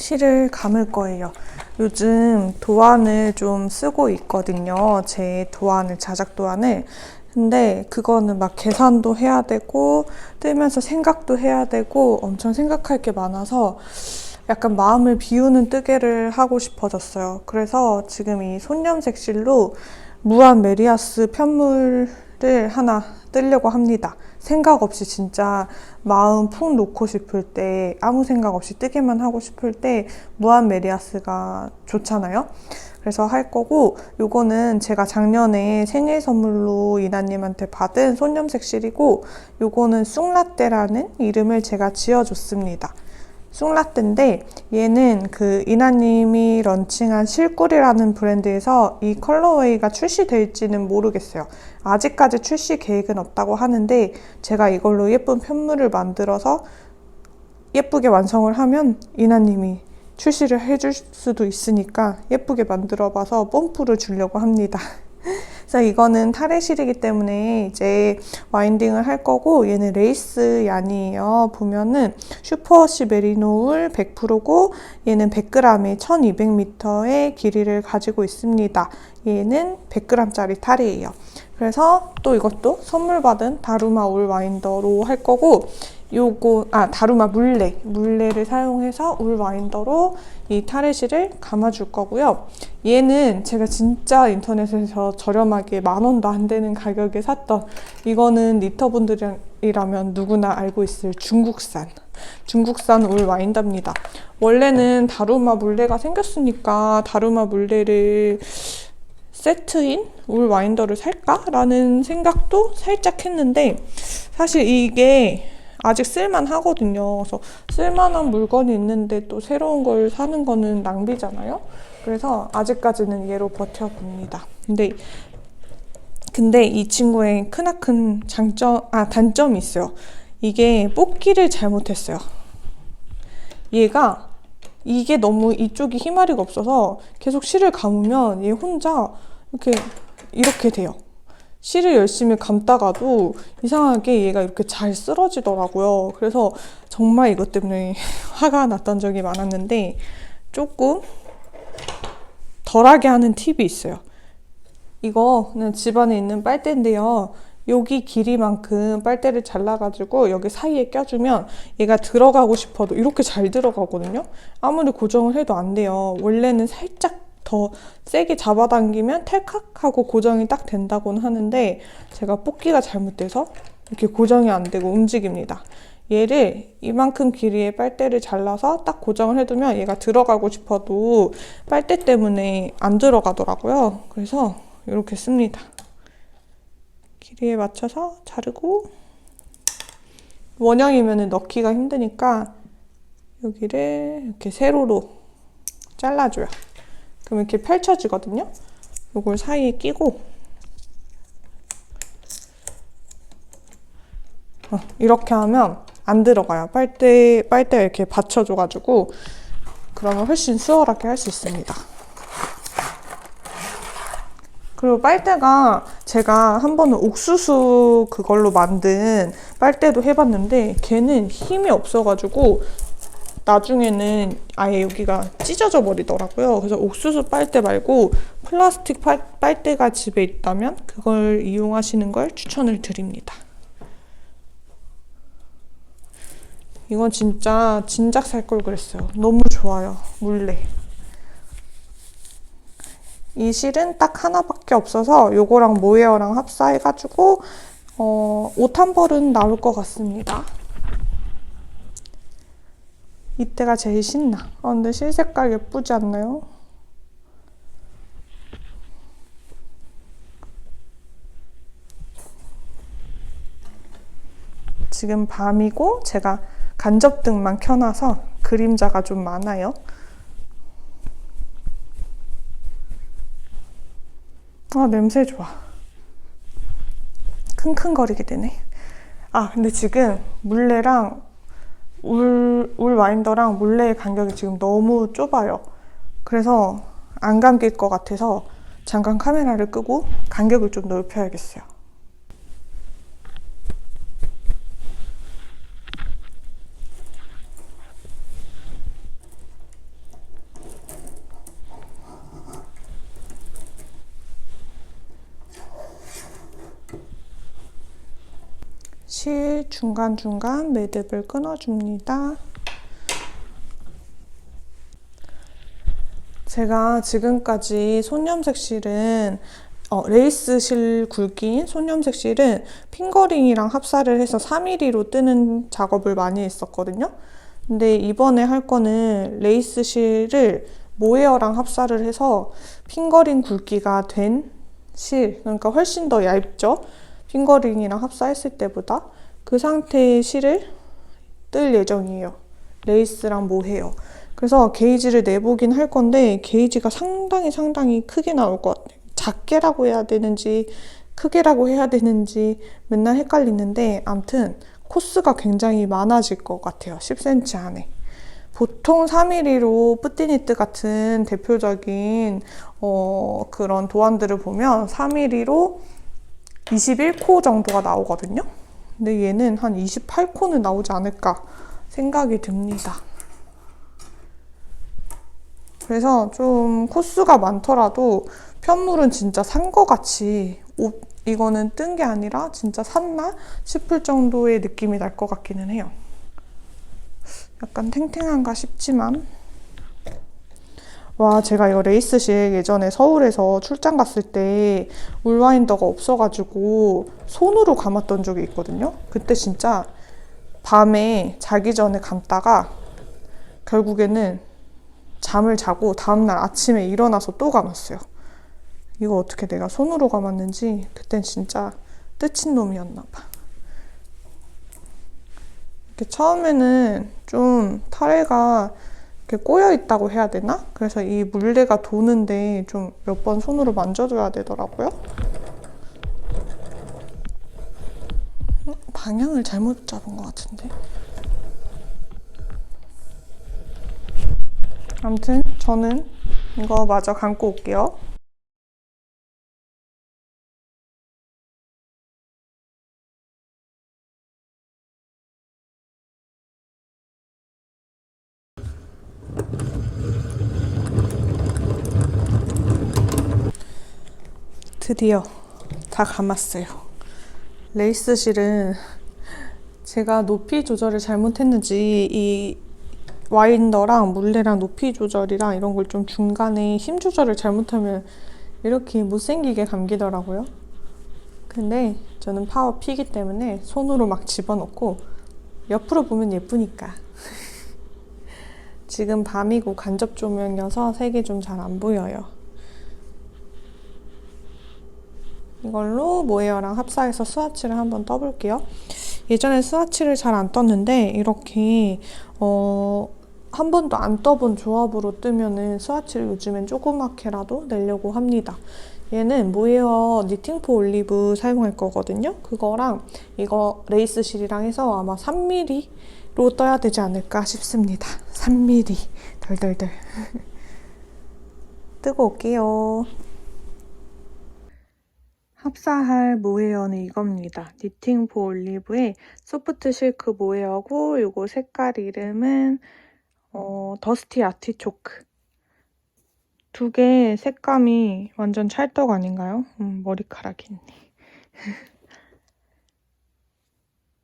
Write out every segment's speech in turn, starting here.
실을 감을 거예요. 요즘 도안을 좀 쓰고 있거든요. 제 도안을, 자작 도안을. 근데 그거는 막 계산도 해야 되고 뜨면서 생각도 해야 되고 엄청 생각할 게 많아서 약간 마음을 비우는 뜨개를 하고 싶어졌어요. 그래서 지금 이 손염색 실로 무한 메리아스 편물을 하나 뜨려고 합니다. 생각 없이 진짜 마음 푹 놓고 싶을 때, 아무 생각 없이 뜨기만 하고 싶을 때 무한 메리아스가 좋잖아요. 그래서 할 거고, 요거는 제가 작년에 생일 선물로 이나님한테 받은 손염색 실이고, 요거는 쑥라떼라는 이름을 제가 지어줬습니다. 쑥라떼인데 얘는 그 이나님이 런칭한 실꿀이라는 브랜드에서 이 컬러웨이가 출시될지는 모르겠어요. 아직까지 출시 계획은 없다고 하는데 제가 이걸로 예쁜 편물을 만들어서 예쁘게 완성을 하면 이나님이 출시를 해줄 수도 있으니까 예쁘게 만들어봐서 뽐뿌를 주려고 합니다. 그래서 이거는 타레실이기 때문에 이제 와인딩을 할 거고, 얘는 레이스 얀이에요. 보면은 슈퍼워시 메리노 울 100%고 얘는 100g에 1200m의 길이를 가지고 있습니다. 얘는 100g짜리 탈이에요. 그래서 또 이것도 선물 받은 다루마 울 와인더로 할 거고, 다루마 물레를 사용해서 울 와인더로 이 타레실을 감아줄 거고요. 얘는 제가 진짜 인터넷에서 저렴하게 10,000원도 안 되는 가격에 샀던, 이거는 니터분들이라면 누구나 알고 있을 중국산 울 와인더입니다. 원래는 다루마 물레가 생겼으니까 다루마 물레를 세트인 울 와인더를 살까? 라는 생각도 살짝 했는데 사실 이게 아직 쓸만 하거든요. 그래서 쓸만한 물건이 있는데 또 새로운 걸 사는 거는 낭비잖아요. 그래서 아직까지는 얘로 버텨봅니다. 근데 이 친구의 크나큰 단점이 있어요. 이게 뽑기를 잘못했어요. 이게 너무 이쪽이 희마리가 없어서 계속 실을 감으면 얘 혼자 이렇게 돼요. 실을 열심히 감다가도 이상하게 얘가 이렇게 잘 쓰러지더라고요. 그래서 정말 이것 때문에 화가 났던 적이 많았는데 조금 덜하게 하는 팁이 있어요. 이거 그냥 집안에 있는 빨대인데요. 여기 길이만큼 빨대를 잘라가지고 여기 사이에 껴주면 얘가 들어가고 싶어도 이렇게 잘 들어가거든요. 아무리 고정을 해도 안 돼요. 원래는 살짝 더 세게 잡아당기면 탈칵하고 고정이 딱 된다고는 하는데 제가 뽑기가 잘못돼서 이렇게 고정이 안 되고 움직입니다. 얘를 이만큼 길이의 빨대를 잘라서 딱 고정을 해두면 얘가 들어가고 싶어도 빨대 때문에 안 들어가더라고요. 그래서 이렇게 씁니다. 길이에 맞춰서 자르고, 원형이면 넣기가 힘드니까 여기를 이렇게 세로로 잘라줘요. 그럼 이렇게 펼쳐지거든요. 이걸 사이에 끼고 이렇게 하면 안 들어가요. 빨대가 이렇게 받쳐줘가지고 그러면 훨씬 수월하게 할 수 있습니다. 그리고 빨대가 제가 한 번은 옥수수 그걸로 만든 빨대도 해봤는데 걔는 힘이 없어가지고 나중에는 아예 여기가 찢어져 버리더라고요. 그래서 옥수수 빨대 말고 플라스틱 빨대가 집에 있다면 그걸 이용하시는 걸 추천을 드립니다. 이건 진짜 진작 살 걸 그랬어요. 너무 좋아요. 물레. 이 실은 딱 하나밖에 없어서 요거랑 모헤어랑 합사해가지고 옷 한 벌은 나올 것 같습니다. 이때가 제일 신나. 근데 실 색깔 예쁘지 않나요? 지금 밤이고 제가 간접등만 켜놔서 그림자가 좀 많아요. 냄새 좋아. 킁킁거리게 되네. 근데 지금 물레랑 울 와인더랑 물레의 간격이 지금 너무 좁아요. 그래서 안 감길 것 같아서 잠깐 카메라를 끄고 간격을 좀 넓혀야겠어요. 실 중간중간 매듭을 끊어줍니다. 제가 지금까지 손염색 실은 레이스 실 굵기인 손염색 실은 핑거링이랑 합사를 해서 4mm로 뜨는 작업을 많이 했었거든요. 근데 이번에 할 거는 레이스 실을 모헤어랑 합사를 해서 핑거링 굵기가 된 실, 그러니까 훨씬 더 얇죠? 핑거링이랑 합사했을 때보다. 그 상태의 실을 뜰 예정이에요. 레이스랑 모헤어. 그래서 게이지를 내보긴 할 건데 게이지가 상당히 크게 나올 것 같아요. 작게라고 해야 되는지 크게라고 해야 되는지 맨날 헷갈리는데 아무튼 코스가 굉장히 많아질 것 같아요. 10cm 안에. 보통 4mm로 뿌띠니트 같은 대표적인 그런 도안들을 보면 4mm로 21코 정도가 나오거든요. 근데 얘는 한 28코는 나오지 않을까 생각이 듭니다. 그래서 좀 코스가 많더라도 편물은 진짜 산 거 같이 이거는 뜬 게 아니라 진짜 샀나 싶을 정도의 느낌이 날 것 같기는 해요. 약간 탱탱한가 싶지만 와, 제가 이거 레이스실 예전에 서울에서 출장 갔을 때 울와인더가 없어가지고 손으로 감았던 적이 있거든요. 그때 진짜 밤에 자기 전에 감다가 결국에는 잠을 자고 다음날 아침에 일어나서 또 감았어요. 이거 어떻게 내가 손으로 감았는지 그땐 진짜 뜯친 놈이었나 봐. 이렇게 처음에는 좀 타레가 이렇게 꼬여 있다고 해야 되나? 그래서 이 물레가 도는데 좀 몇 번 손으로 만져줘야 되더라고요. 방향을 잘못 잡은 것 같은데. 아무튼 저는 이거 마저 감고 올게요. 드디어 다 감았어요. 레이스 실은 제가 높이 조절을 잘못했는지 이 와인더랑 물레랑 높이 조절이랑 이런 걸 좀 중간에 힘 조절을 잘못하면 이렇게 못생기게 감기더라고요. 근데 저는 파워 P이기 때문에 손으로 막 집어넣고 옆으로 보면 예쁘니까. 지금 밤이고 간접 조명이어서 색이 좀 잘 안 보여요. 이걸로 모헤어랑 합사해서 스와치를 한번 떠볼게요. 예전에 스와치를 잘 안 떴는데 이렇게 한 번도 안 떠본 조합으로 뜨면은 스와치를 요즘엔 조그맣게라도 내려고 합니다. 얘는 모헤어 니팅포 올리브 사용할 거거든요. 그거랑 이거 레이스 실이랑 해서 아마 3mm로 떠야 되지 않을까 싶습니다. 3mm 덜덜덜 뜨고 올게요. 합사할 모헤어는 이겁니다. 니팅포 올리브의 소프트 실크 모헤어고 요거 색깔 이름은 더스티 아티초크. 두 개 색감이 완전 찰떡 아닌가요? 머리카락이 있네.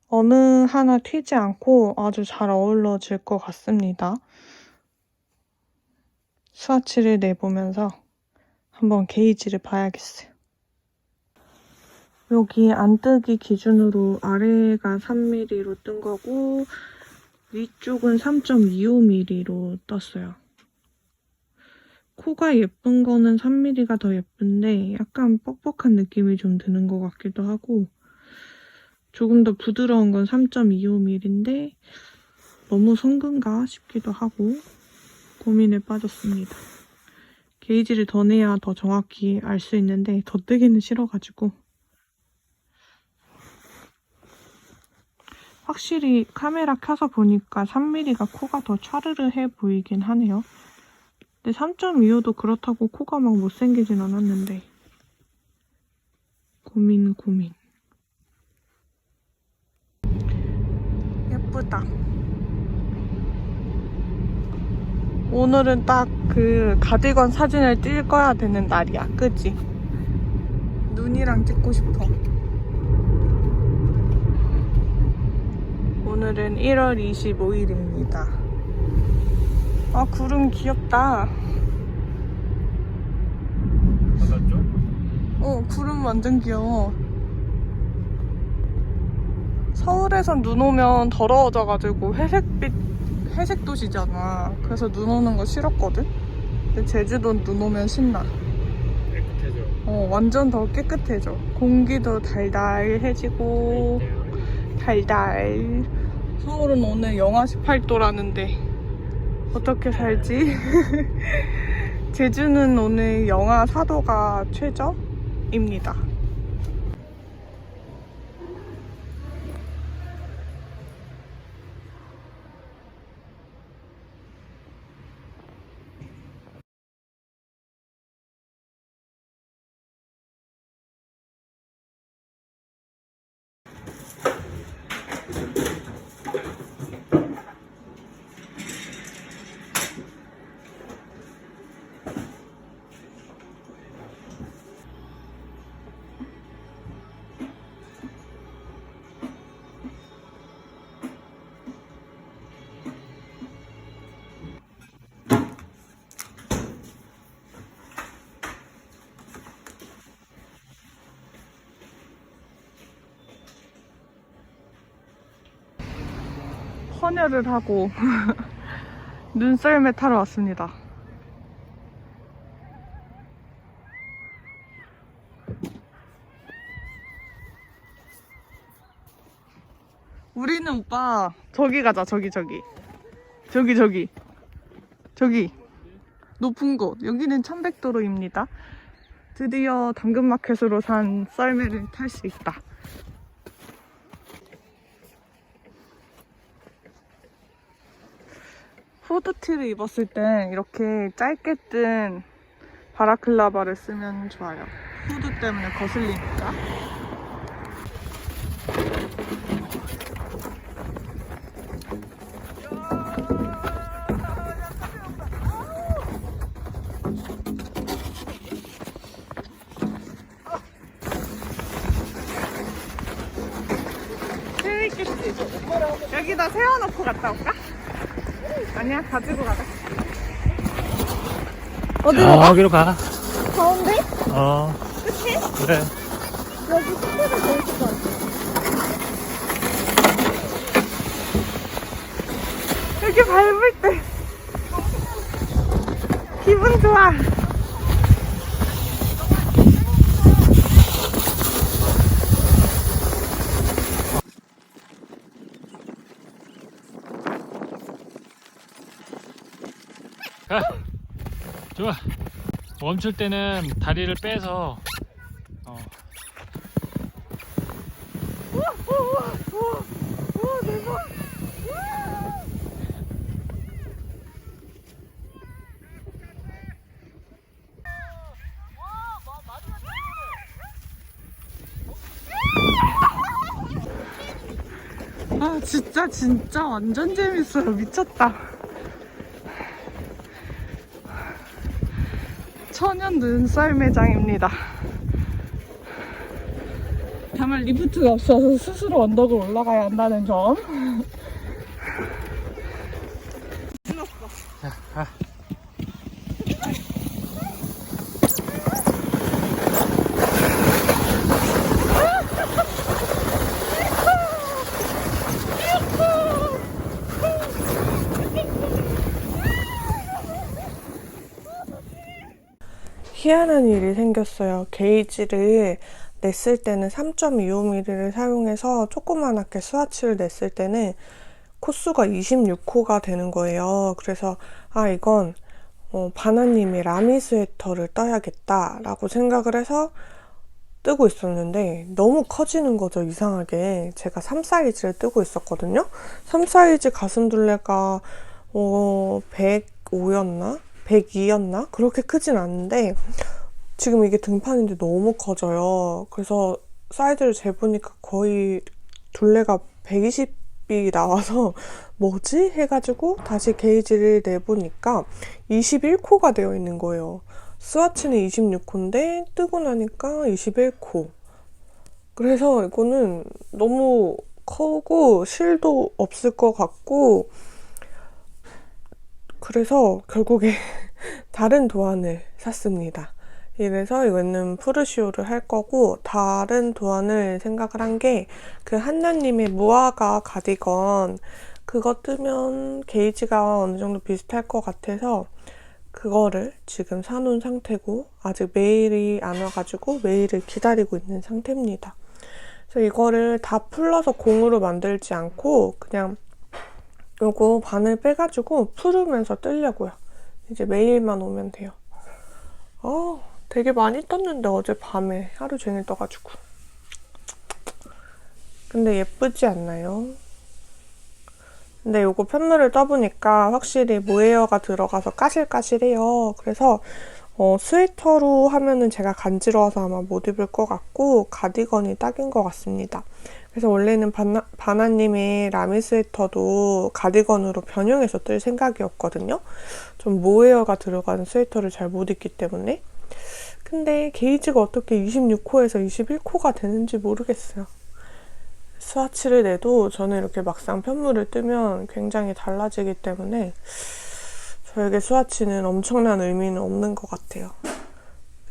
어느 하나 튀지 않고 아주 잘 어우러질 것 같습니다. 스와치를 내보면서 한번 게이지를 봐야겠어요. 여기 안뜨기 기준으로 아래가 3mm로 뜬 거고 위쪽은 3.25mm로 떴어요. 코가 예쁜 거는 3mm가 더 예쁜데 약간 뻑뻑한 느낌이 좀 드는 것 같기도 하고 조금 더 부드러운 건 3.25mm인데 너무 성근가 싶기도 하고 고민에 빠졌습니다. 게이지를 더 내야 더 정확히 알 수 있는데 더 뜨기는 싫어가지고 확실히 카메라 켜서 보니까 3mm가 코가 더 촤르르해 보이긴 하네요. 근데 3.25도 그렇다고 코가 막 못생기진 않았는데 고민. 예쁘다. 오늘은 딱 그 가디건 사진을 찍어야 되는 날이야. 그지? 눈이랑 찍고 싶어. 오늘은 1월 25일입니다. 아, 구름 귀엽다. 바다쪽? 구름 완전 귀여워. 서울에선 눈 오면 더러워져가지고 회색 도시잖아. 그래서 눈 오는 거 싫었거든? 근데 제주도는 눈 오면 신나. 깨끗해져. 완전 더 깨끗해져. 공기도 달달해지고 달달. 서울은 오늘 영하 18도라는데 어떻게 살지? 제주는 오늘 영하 4도가 최저입니다. 헌혈을 하고 눈썰매 타러 왔습니다. 우리는 오빠 저기 가자. 저기 높은 곳. 여기는 1100도로입니다. 드디어 당근마켓으로 산 썰매를 탈 수 있다. 후드티를 입었을 땐 이렇게 짧게 뜬 바라클라바를 쓰면 좋아요. 후드 때문에 거슬리니까. 재밌겠지? 여기다 세워놓고 갔다 올까? 아니야, 가지고 가자. 어디로 가? 여기로 가. 가운데? 끝에? 끝에? 그래. 여기 끝에가 재밌을 것 같아. 이렇게 밟을 때 기분 좋아. 가. 좋아. 멈출 때는 다리를 빼서 대박. 아, 진짜 완전 재밌어요. 미쳤다. 천연 눈썰매장입니다. 다만 리프트가 없어서 스스로 언덕을 올라가야 한다는 점. 자, 가. 희한한 일이 생겼어요. 게이지를 냈을 때는 3.25mm를 사용해서 조그맣게 스와치를 냈을 때는 코수가 26호가 되는 거예요. 그래서 이건 바나님이 라미 스웨터를 떠야겠다 라고 생각을 해서 뜨고 있었는데 너무 커지는 거죠. 이상하게. 제가 3 사이즈를 뜨고 있었거든요. 3 사이즈 가슴둘레가 105였나? 102였나? 그렇게 크진 않은데 지금 이게 등판인데 너무 커져요. 그래서 사이즈를 재보니까 거의 둘레가 120이 나와서 뭐지? 해가지고 다시 게이지를 내보니까 21코가 되어 있는 거예요. 스와치는 26코인데 뜨고 나니까 21코. 그래서 이거는 너무 크고 실도 없을 것 같고, 그래서 결국에 다른 도안을 샀습니다. 이래서 이거는 푸르시오를 할 거고, 다른 도안을 생각을 한 게 그 한나님의 무화과 가디건, 그거 뜨면 게이지가 어느 정도 비슷할 것 같아서 그거를 지금 사놓은 상태고, 아직 메일이 안 와가지고 메일을 기다리고 있는 상태입니다. 그래서 이거를 다 풀러서 공으로 만들지 않고 그냥 요거 바늘 빼가지고 풀으면서 뜨려고요. 이제 메일만 오면 돼요. 되게 많이 떴는데 어제 밤에 하루 종일 떠가지고. 근데 예쁘지 않나요? 근데 요거 편물을 떠보니까 확실히 모헤어가 들어가서 까실까실해요. 그래서 스웨터로 하면은 제가 간지러워서 아마 못 입을 것 같고, 가디건이 딱인 것 같습니다. 그래서 원래는 바나님의 라미 스웨터도 가디건으로 변형해서 뜰 생각이었거든요. 좀 모헤어가 들어가는 스웨터를 잘 못 입기 때문에. 근데 게이지가 어떻게 26호에서 21호가 되는지 모르겠어요. 스와치를 내도 저는 이렇게 막상 편물을 뜨면 굉장히 달라지기 때문에 저에게 스와치는 엄청난 의미는 없는 것 같아요.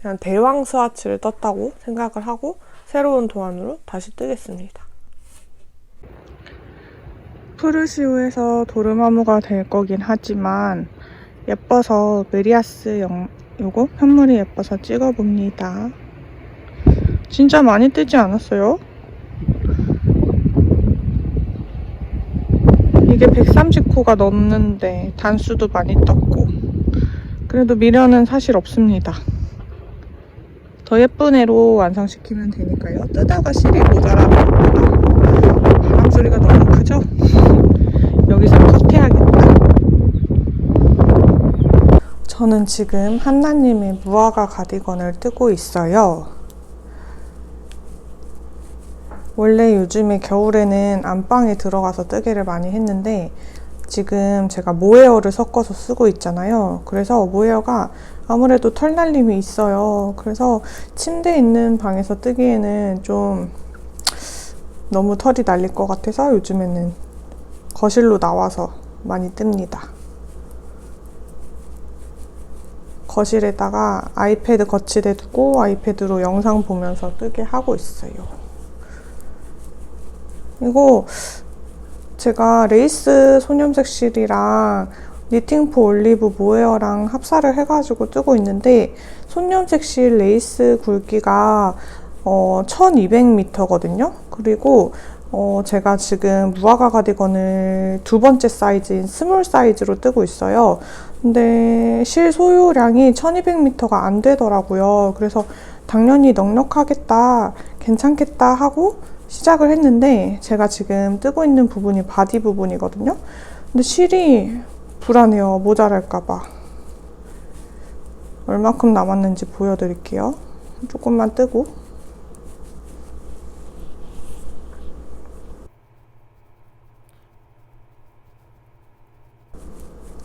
그냥 대왕 스와치를 떴다고 생각을 하고 새로운 도안으로 다시 뜨겠습니다. 푸르시오에서 도르마무가 될 거긴 하지만 예뻐서 메리아스 요거 편물이 예뻐서 찍어봅니다. 진짜 많이 뜨지 않았어요? 이게 130호가 넘는데 단수도 많이 떴고, 그래도 미련은 사실 없습니다. 더 예쁜 애로 완성시키면 되니까요. 뜨다가 실이 모자라면 바람 소리가 너무 크죠? 여기서 컷해야겠다. 저는 지금 한나님의 무화과 가디건을 뜨고 있어요. 원래 요즘에 겨울에는 안방에 들어가서 뜨개를 많이 했는데 지금 제가 모헤어를 섞어서 쓰고 있잖아요. 그래서 모헤어가 아무래도 털날림이 있어요. 그래서 침대에 있는 방에서 뜨기에는 좀 너무 털이 날릴 것 같아서 요즘에는 거실로 나와서 많이 뜹니다. 거실에다가 아이패드 거치대 두고 아이패드로 영상 보면서 뜨게 하고 있어요. 이거 제가 레이스 소뇽색 실이랑 니팅포 올리브 모헤어랑 합사를 해가지고 뜨고 있는데, 소뇽색 실 레이스 굵기가 1200m거든요. 그리고 제가 지금 무화과 가디건을 두 번째 사이즈인 스몰 사이즈로 뜨고 있어요. 근데 실 소요량이 1200m가 안 되더라고요. 그래서 당연히 넉넉하겠다, 괜찮겠다 하고 시작을 했는데, 제가 지금 뜨고 있는 부분이 바디 부분이거든요. 근데 실이 불안해요. 모자랄까봐. 얼마큼 남았는지 보여드릴게요. 조금만 뜨고.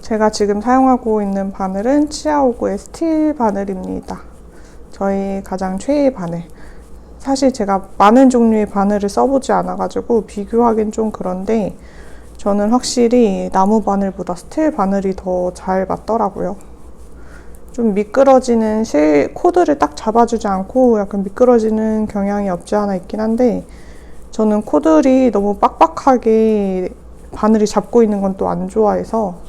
제가 지금 사용하고 있는 바늘은 치아오그의 스틸 바늘입니다. 저희 가장 최애 바늘. 사실 제가 많은 종류의 바늘을 써보지 않아가지고 비교하긴 좀 그런데, 저는 확실히 나무 바늘보다 스틸 바늘이 더 잘 맞더라고요. 좀 미끄러지는 코드를 딱 잡아주지 않고 약간 미끄러지는 경향이 없지 않아 있긴 한데, 저는 코드를 너무 빡빡하게 바늘이 잡고 있는 건 또 안 좋아해서,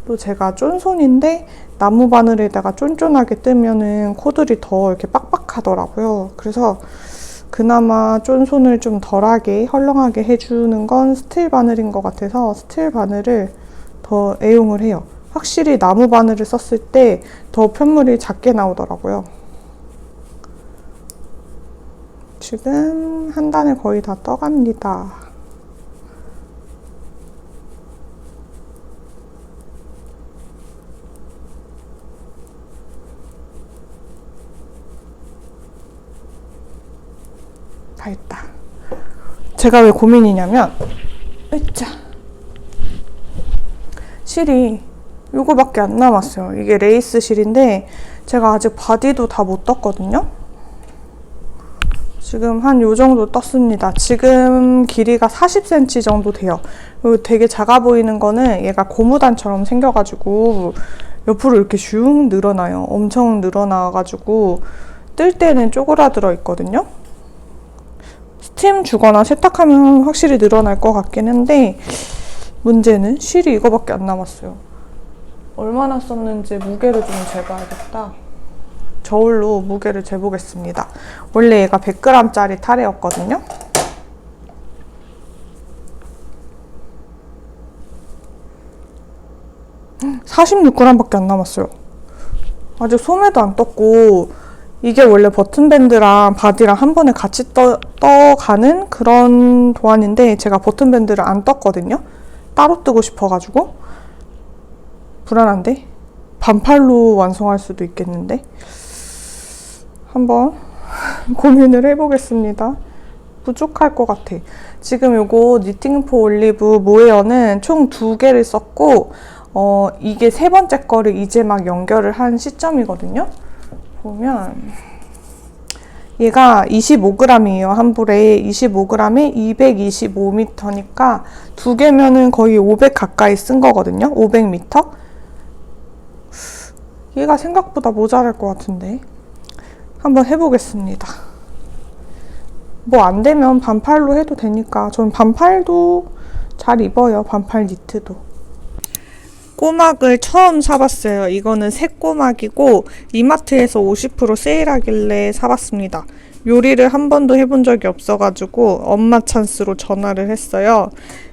또 제가 쫀손인데 나무 바늘에다가 쫀쫀하게 뜨면은 코드를 더 이렇게 빡빡하더라고요. 그래서 그나마 쫀손을 좀 덜하게 헐렁하게 해주는 건 스틸 바늘인 것 같아서 스틸 바늘을 더 애용을 해요. 확실히 나무 바늘을 썼을 때 더 편물이 작게 나오더라고요. 지금 한 단을 거의 다 떠갑니다. 다 했다. 제가 왜 고민이냐면, 으짜, 실이 요거밖에 안 남았어요. 이게 레이스 실인데 제가 아직 바디도 다 못 떴거든요. 지금 한 요 정도 떴습니다. 지금 길이가 40cm 정도 돼요. 그리고 되게 작아 보이는 거는 얘가 고무단처럼 생겨가지고 옆으로 이렇게 슝 늘어나요. 엄청 늘어나가지고 뜰 때는 쪼그라들어 있거든요. 스팀 주거나 세탁하면 확실히 늘어날 것 같긴 한데 문제는 실이 이거밖에 안 남았어요. 얼마나 썼는지 무게를 좀 재봐야겠다. 저울로 무게를 재보겠습니다. 원래 얘가 100g짜리 타레였거든요. 음, 46g밖에 안 남았어요. 아직 소매도 안 떴고 이게 원래 버튼밴드랑 바디랑 한 번에 같이 떠가는 그런 도안인데 제가 버튼밴드를 안 떴거든요. 따로 뜨고 싶어가지고 불안한데? 반팔로 완성할 수도 있겠는데? 한번 고민을 해보겠습니다. 부족할 것 같아. 지금 요거 니팅포 올리브 모헤어는 총 2개를 썼고 이게 세 번째 거를 이제 막 연결을 한 시점이거든요. 보면 얘가 25g이에요. 한 불에 25g에 225m니까 2개면은 거의 500 가까이 쓴 거거든요. 500m? 얘가 생각보다 모자랄 것 같은데 한번 해보겠습니다. 뭐 안 되면 반팔로 해도 되니까 전 반팔도 잘 입어요. 반팔 니트도. 꼬막을 처음 사봤어요. 이거는 새 꼬막이고 이마트에서 50% 세일하길래 사봤습니다. 요리를 한 번도 해본 적이 없어가지고 엄마 찬스로 전화를 했어요.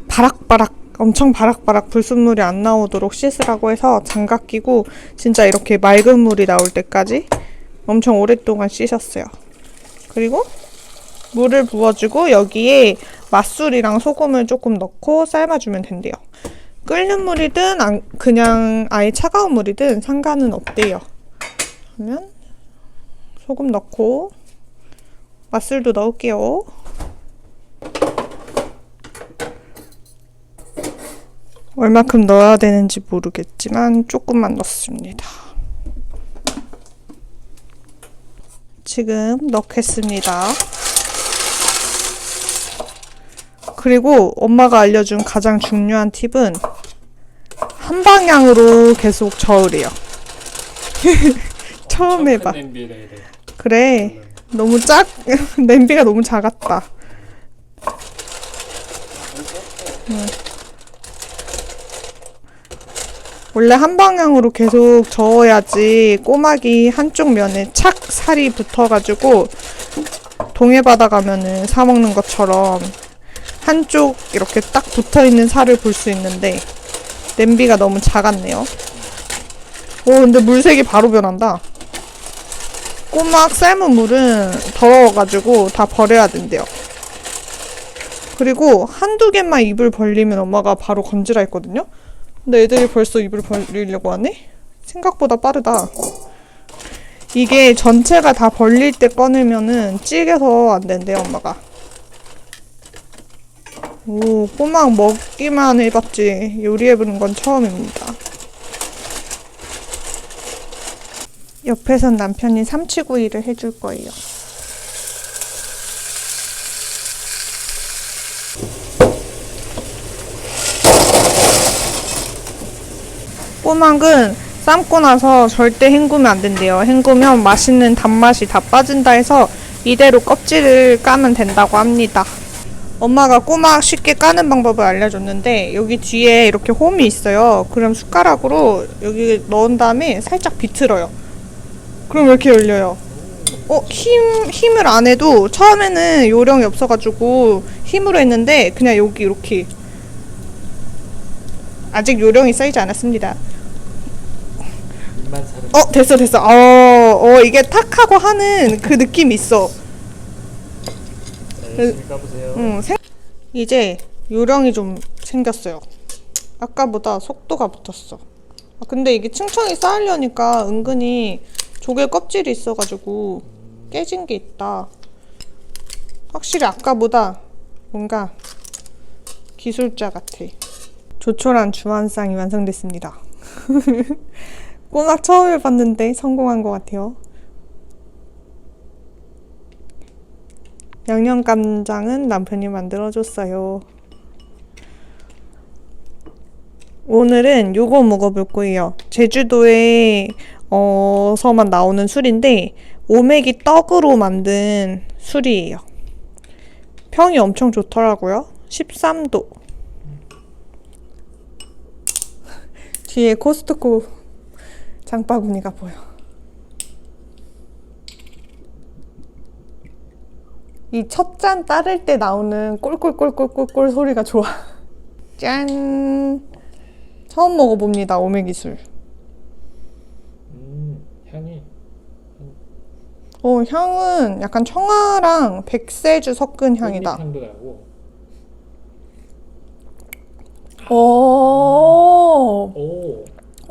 바락바락 엄청 바락바락 불순물이 안 나오도록 씻으라고 해서 장갑 끼고 진짜 이렇게 맑은 물이 나올 때까지 엄청 오랫동안 씻었어요. 그리고 물을 부어주고 여기에 맛술이랑 소금을 조금 넣고 삶아주면 된대요. 끓는 물이든 그냥 아예 차가운 물이든 상관은 없대요. 그러면 소금 넣고 맛술도 넣을게요. 얼마큼 넣어야 되는지 모르겠지만 조금만 넣습니다. 지금 넣겠습니다. 그리고 엄마가 알려준 가장 중요한 팁은 한 방향으로 계속 저으래요. 처음 해봐. 그래. 너무 냄비가 너무 작았다. 원래 한 방향으로 계속 저어야지 꼬막이 한쪽 면에 착 살이 붙어가지고 동해 바다 가면은 사 먹는 것처럼 한쪽 이렇게 딱 붙어있는 살을 볼 수 있는데 냄비가 너무 작았네요. 오, 근데 물색이 바로 변한다. 꼬막 삶은 물은 더러워가지고 다 버려야 된대요. 그리고 한두 개만 입을 벌리면 엄마가 바로 건지라 했거든요. 근데 애들이 벌써 입을 벌리려고 하네? 생각보다 빠르다. 이게 전체가 다 벌릴 때 꺼내면은 찌개서 안 된대요, 엄마가. 오, 꼬막 먹기만 해봤지 요리해보는 건 처음입니다. 옆에선 남편이 삼치구이를 해줄 거예요. 꼬막은 삶고 나서 절대 헹구면 안 된대요. 헹구면 맛있는 단맛이 다 빠진다 해서 이대로 껍질을 까면 된다고 합니다. 엄마가 꼬막 쉽게 까는 방법을 알려줬는데 여기 뒤에 이렇게 홈이 있어요. 그럼 숟가락으로 여기 넣은 다음에 살짝 비틀어요. 그럼 이렇게 열려요. 힘을 안 해도 처음에는 요령이 없어가지고 힘으로 했는데 그냥 여기 이렇게 아직 요령이 쌓이지 않았습니다. 됐어. 이게 탁 하고 하는 그 느낌이 있어. 이제 요령이 좀 생겼어요. 아까보다 속도가 붙었어. 근데 이게 층층이 쌓으려니까 은근히 조개 껍질이 있어가지고 깨진 게 있다. 확실히 아까보다 뭔가 기술자 같아. 조촐한 주안상이 완성됐습니다. 꼬막 처음 해봤는데 성공한 것 같아요. 양념간장은 남편이 만들어줬어요. 오늘은 요거 먹어볼 거예요. 제주도에 서만 나오는 술인데 오메기 떡으로 만든 술이에요. 평이 엄청 좋더라고요. 13도. 뒤에 코스트코 장바구니가 보여. 이 첫 잔 따를 때 나오는 꼴꼴꼴꼴꼴꼴 소리가 좋아. 짠! 처음 먹어봅니다, 오메기 술. 향이. 향은 약간 청아랑 백세주 섞은 향이다. 향도 나고. 오,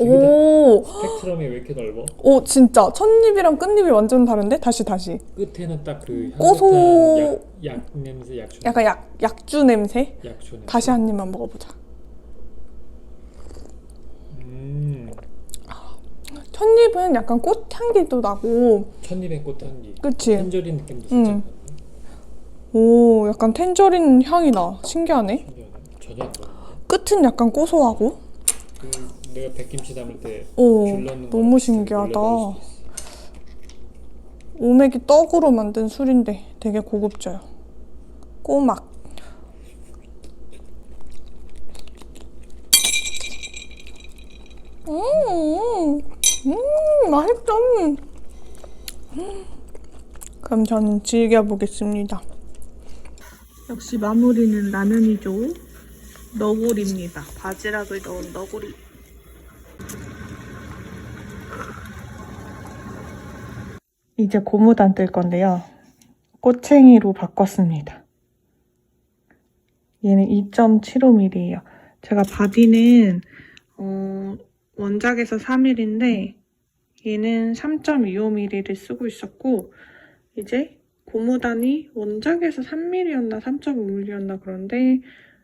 오, 스펙트럼이 왜 이렇게 넓어? 오, 진짜 첫입이랑 끝입이 완전 다른데? 다시. 끝에는 딱 그 고소- 약 냄새, 약초. 약간 약주 냄새? 약초 냄새. 다시 한 입만 먹어보자. 첫입은 약간 꽃향기도 나고, 첫입의 꽃향기. 그치? 텐저린 느낌도 살짝 나고. 오, 약간 텐저린 향이 나. 신기하네. 신기하네. 전혀 안 그런데. 끝은 약간 고소하고. 내가 백김치 담을 때 오, 귤 넣는 거 너무 비슷하게 신기하다. 올려 넣을 수도 있어. 오메기 떡으로 만든 술인데 되게 고급져요. 꼬막. 맛있다. 그럼 저는 즐겨보겠습니다. 역시 마무리는 라면이죠. 너구리입니다. 바지락을 넣은 너구리. 이제 고무단 뜰 건데요. 꼬챙이로 바꿨습니다. 얘는 2.75mm예요. 제가 바디는 원작에서 3mm인데 얘는 3.25mm를 쓰고 있었고 이제 고무단이 원작에서 3mm였나 3.5mm였나 그런데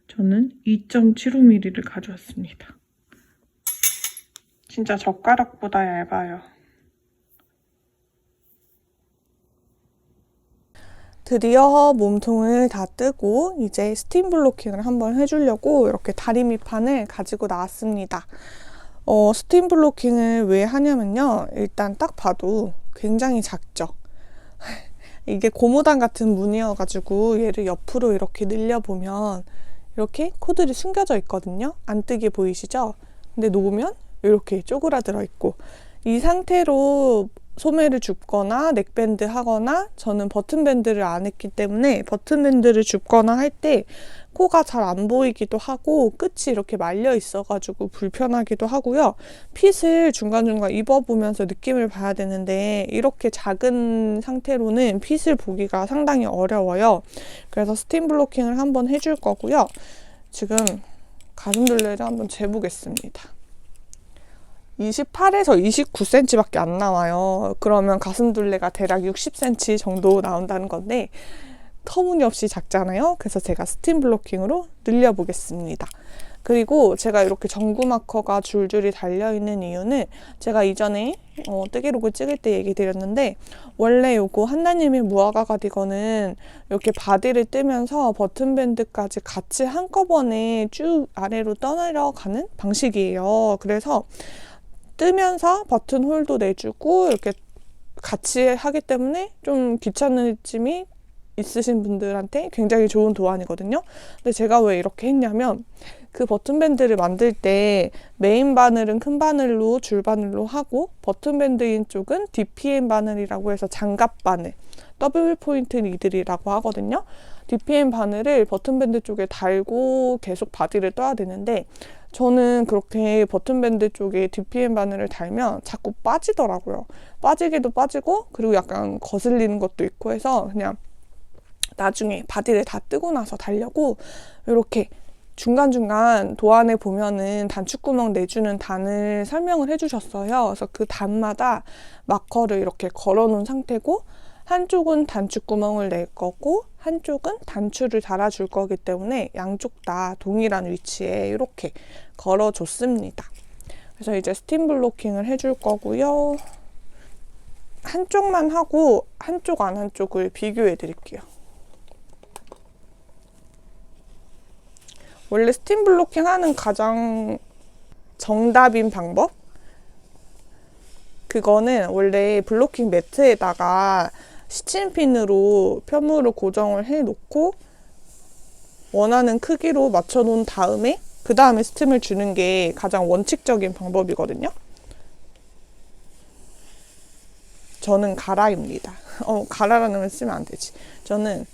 저는 2.75mm를 가져왔습니다. 진짜 젓가락보다 얇아요. 드디어 몸통을 다 뜨고 이제 스팀 블로킹을 한번 해주려고 이렇게 다리미판을 가지고 나왔습니다. 스팀 블로킹을 왜 하냐면요. 일단 딱 봐도 굉장히 작죠. 이게 고무단 같은 무늬여가지고 얘를 옆으로 이렇게 늘려보면 이렇게 코들이 숨겨져 있거든요. 안 뜨게 보이시죠? 근데 놓으면 이렇게 쪼그라들어 있고 이 상태로 소매를 줍거나 넥밴드 하거나 저는 버튼밴드를 안 했기 때문에 버튼밴드를 줍거나 할 때 코가 잘 안 보이기도 하고 끝이 이렇게 말려 있어가지고 불편하기도 하고요. 핏을 중간중간 입어보면서 느낌을 봐야 되는데 이렇게 작은 상태로는 핏을 보기가 상당히 어려워요. 그래서 스팀 블로킹을 한번 해줄 거고요. 지금 가슴둘레를 한번 재보겠습니다. 28에서 29cm밖에 안 나와요. 그러면 가슴둘레가 대략 60cm 정도 나온다는 건데 터무니없이 작잖아요. 그래서 제가 스팀 블로킹으로 늘려보겠습니다. 그리고 제가 이렇게 전구 마커가 줄줄이 달려있는 이유는 제가 이전에 뜨개록을 찍을 때 얘기 드렸는데 원래 요거 한나님의 무화과 가디건은 이렇게 바디를 뜨면서 버튼밴드까지 같이 한꺼번에 쭉 아래로 떠내려가는 방식이에요. 그래서 뜨면서 버튼 홀도 내주고 이렇게 같이 하기 때문에 좀 귀찮음이 있으신 분들한테 굉장히 좋은 도안이거든요. 근데 제가 왜 이렇게 했냐면 그 버튼밴드를 만들 때 메인 바늘은 큰 바늘로 줄 바늘로 하고 버튼밴드인 쪽은 DPM 바늘이라고 해서 장갑 바늘 더블 포인트 니들이라고 하거든요. DPM 바늘을 버튼밴드 쪽에 달고 계속 바디를 떠야 되는데 저는 그렇게 버튼밴드 쪽에 DPM 바늘을 달면 자꾸 빠지더라고요. 빠지기도 빠지고 그리고 약간 거슬리는 것도 있고 해서 그냥 나중에 바디를 다 뜨고 나서 달려고 이렇게 중간중간 도안에 보면은 단축구멍 내주는 단을 설명을 해주셨어요. 그래서 그 단마다 마커를 이렇게 걸어 놓은 상태고 한쪽은 단축구멍을 낼 거고 한쪽은 단추를 달아줄 거기 때문에 양쪽 다 동일한 위치에 이렇게 걸어줬습니다. 그래서 이제 스팀 블로킹을 해줄 거고요. 한쪽만 하고 한쪽 안 한쪽을 비교해 드릴게요. 원래 스팀 블로킹 하는 가장 정답인 방법? 그거는 원래 블로킹 매트에다가 시침핀으로 펴물을 고정을 해놓고 원하는 크기로 맞춰놓은 다음에 그 다음에 스팀을 주는 게 가장 원칙적인 방법이거든요. 저는 가라입니다. 가라라는 말 쓰면 안 되지. 저는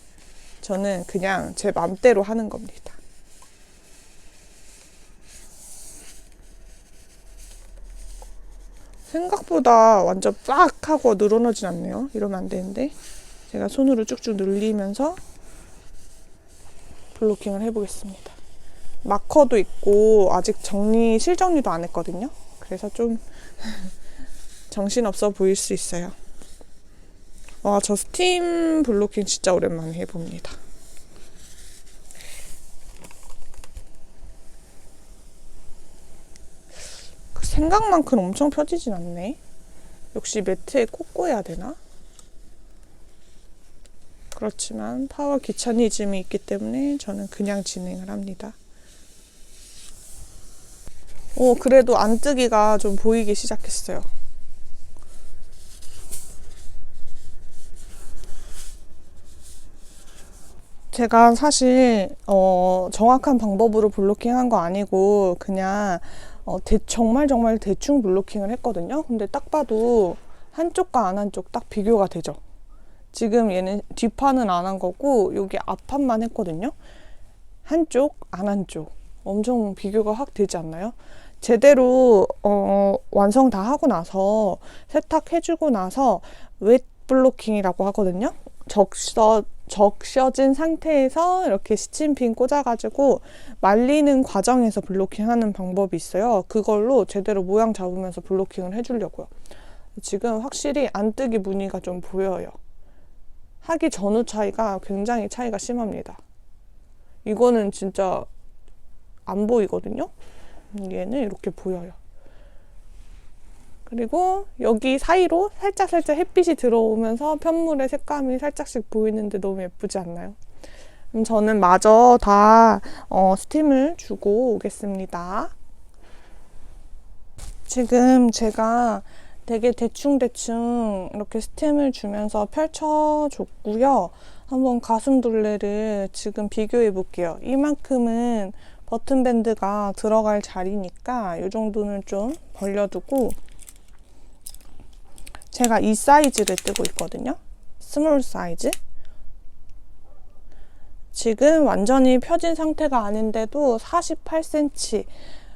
그냥 제 맘대로 하는 겁니다. 생각보다 완전 빡 하고 늘어나진 않네요. 이러면 안 되는데 제가 손으로 쭉쭉 늘리면서 블로킹을 해보겠습니다. 마커도 있고 아직 실정리도 안 했거든요. 그래서 좀 정신없어 보일 수 있어요. 와, 저 스팀 블로킹 진짜 오랜만에 해봅니다. 그 생각만큼 엄청 펴지진 않네. 역시 매트에 꽂고 해야 되나? 그렇지만 파워 귀차니즘이 있기 때문에 저는 그냥 진행을 합니다. 그래도 안뜨기가 좀 보이기 시작했어요. 제가 사실 정확한 방법으로 블로킹한 거 아니고 그냥 정말 대충 블로킹을 했거든요. 근데 딱 봐도 한쪽과 안 한쪽 딱 비교가 되죠. 지금 얘는 뒷판은 안 한 거고 여기 앞판만 했거든요. 한쪽, 안 한쪽 엄청 비교가 확 되지 않나요? 제대로 완성 다 하고 나서 세탁해주고 나서 웻 블로킹이라고 하거든요. 적셔진 상태에서 이렇게 시침핀 꽂아가지고 말리는 과정에서 블로킹하는 방법이 있어요. 그걸로 제대로 모양 잡으면서 블로킹을 해주려고요. 지금 확실히 안뜨기 무늬가 좀 보여요. 하기 전후 차이가 굉장히 차이가 심합니다. 이거는 진짜 안 보이거든요. 얘는 이렇게 보여요. 그리고 여기 사이로 살짝 햇빛이 들어오면서 편물의 색감이 살짝씩 보이는데 너무 예쁘지 않나요? 그럼 저는 마저 다 스팀을 주고 오겠습니다. 지금 제가 되게 대충 이렇게 스팀을 주면서 펼쳐줬고요. 한번 가슴둘레를 지금 비교해 볼게요. 이만큼은 버튼밴드가 들어갈 자리니까 이 정도는 좀 벌려두고 제가 이 사이즈를 뜨고 있거든요. 스몰 사이즈. 지금 완전히 펴진 상태가 아닌데도 48cm,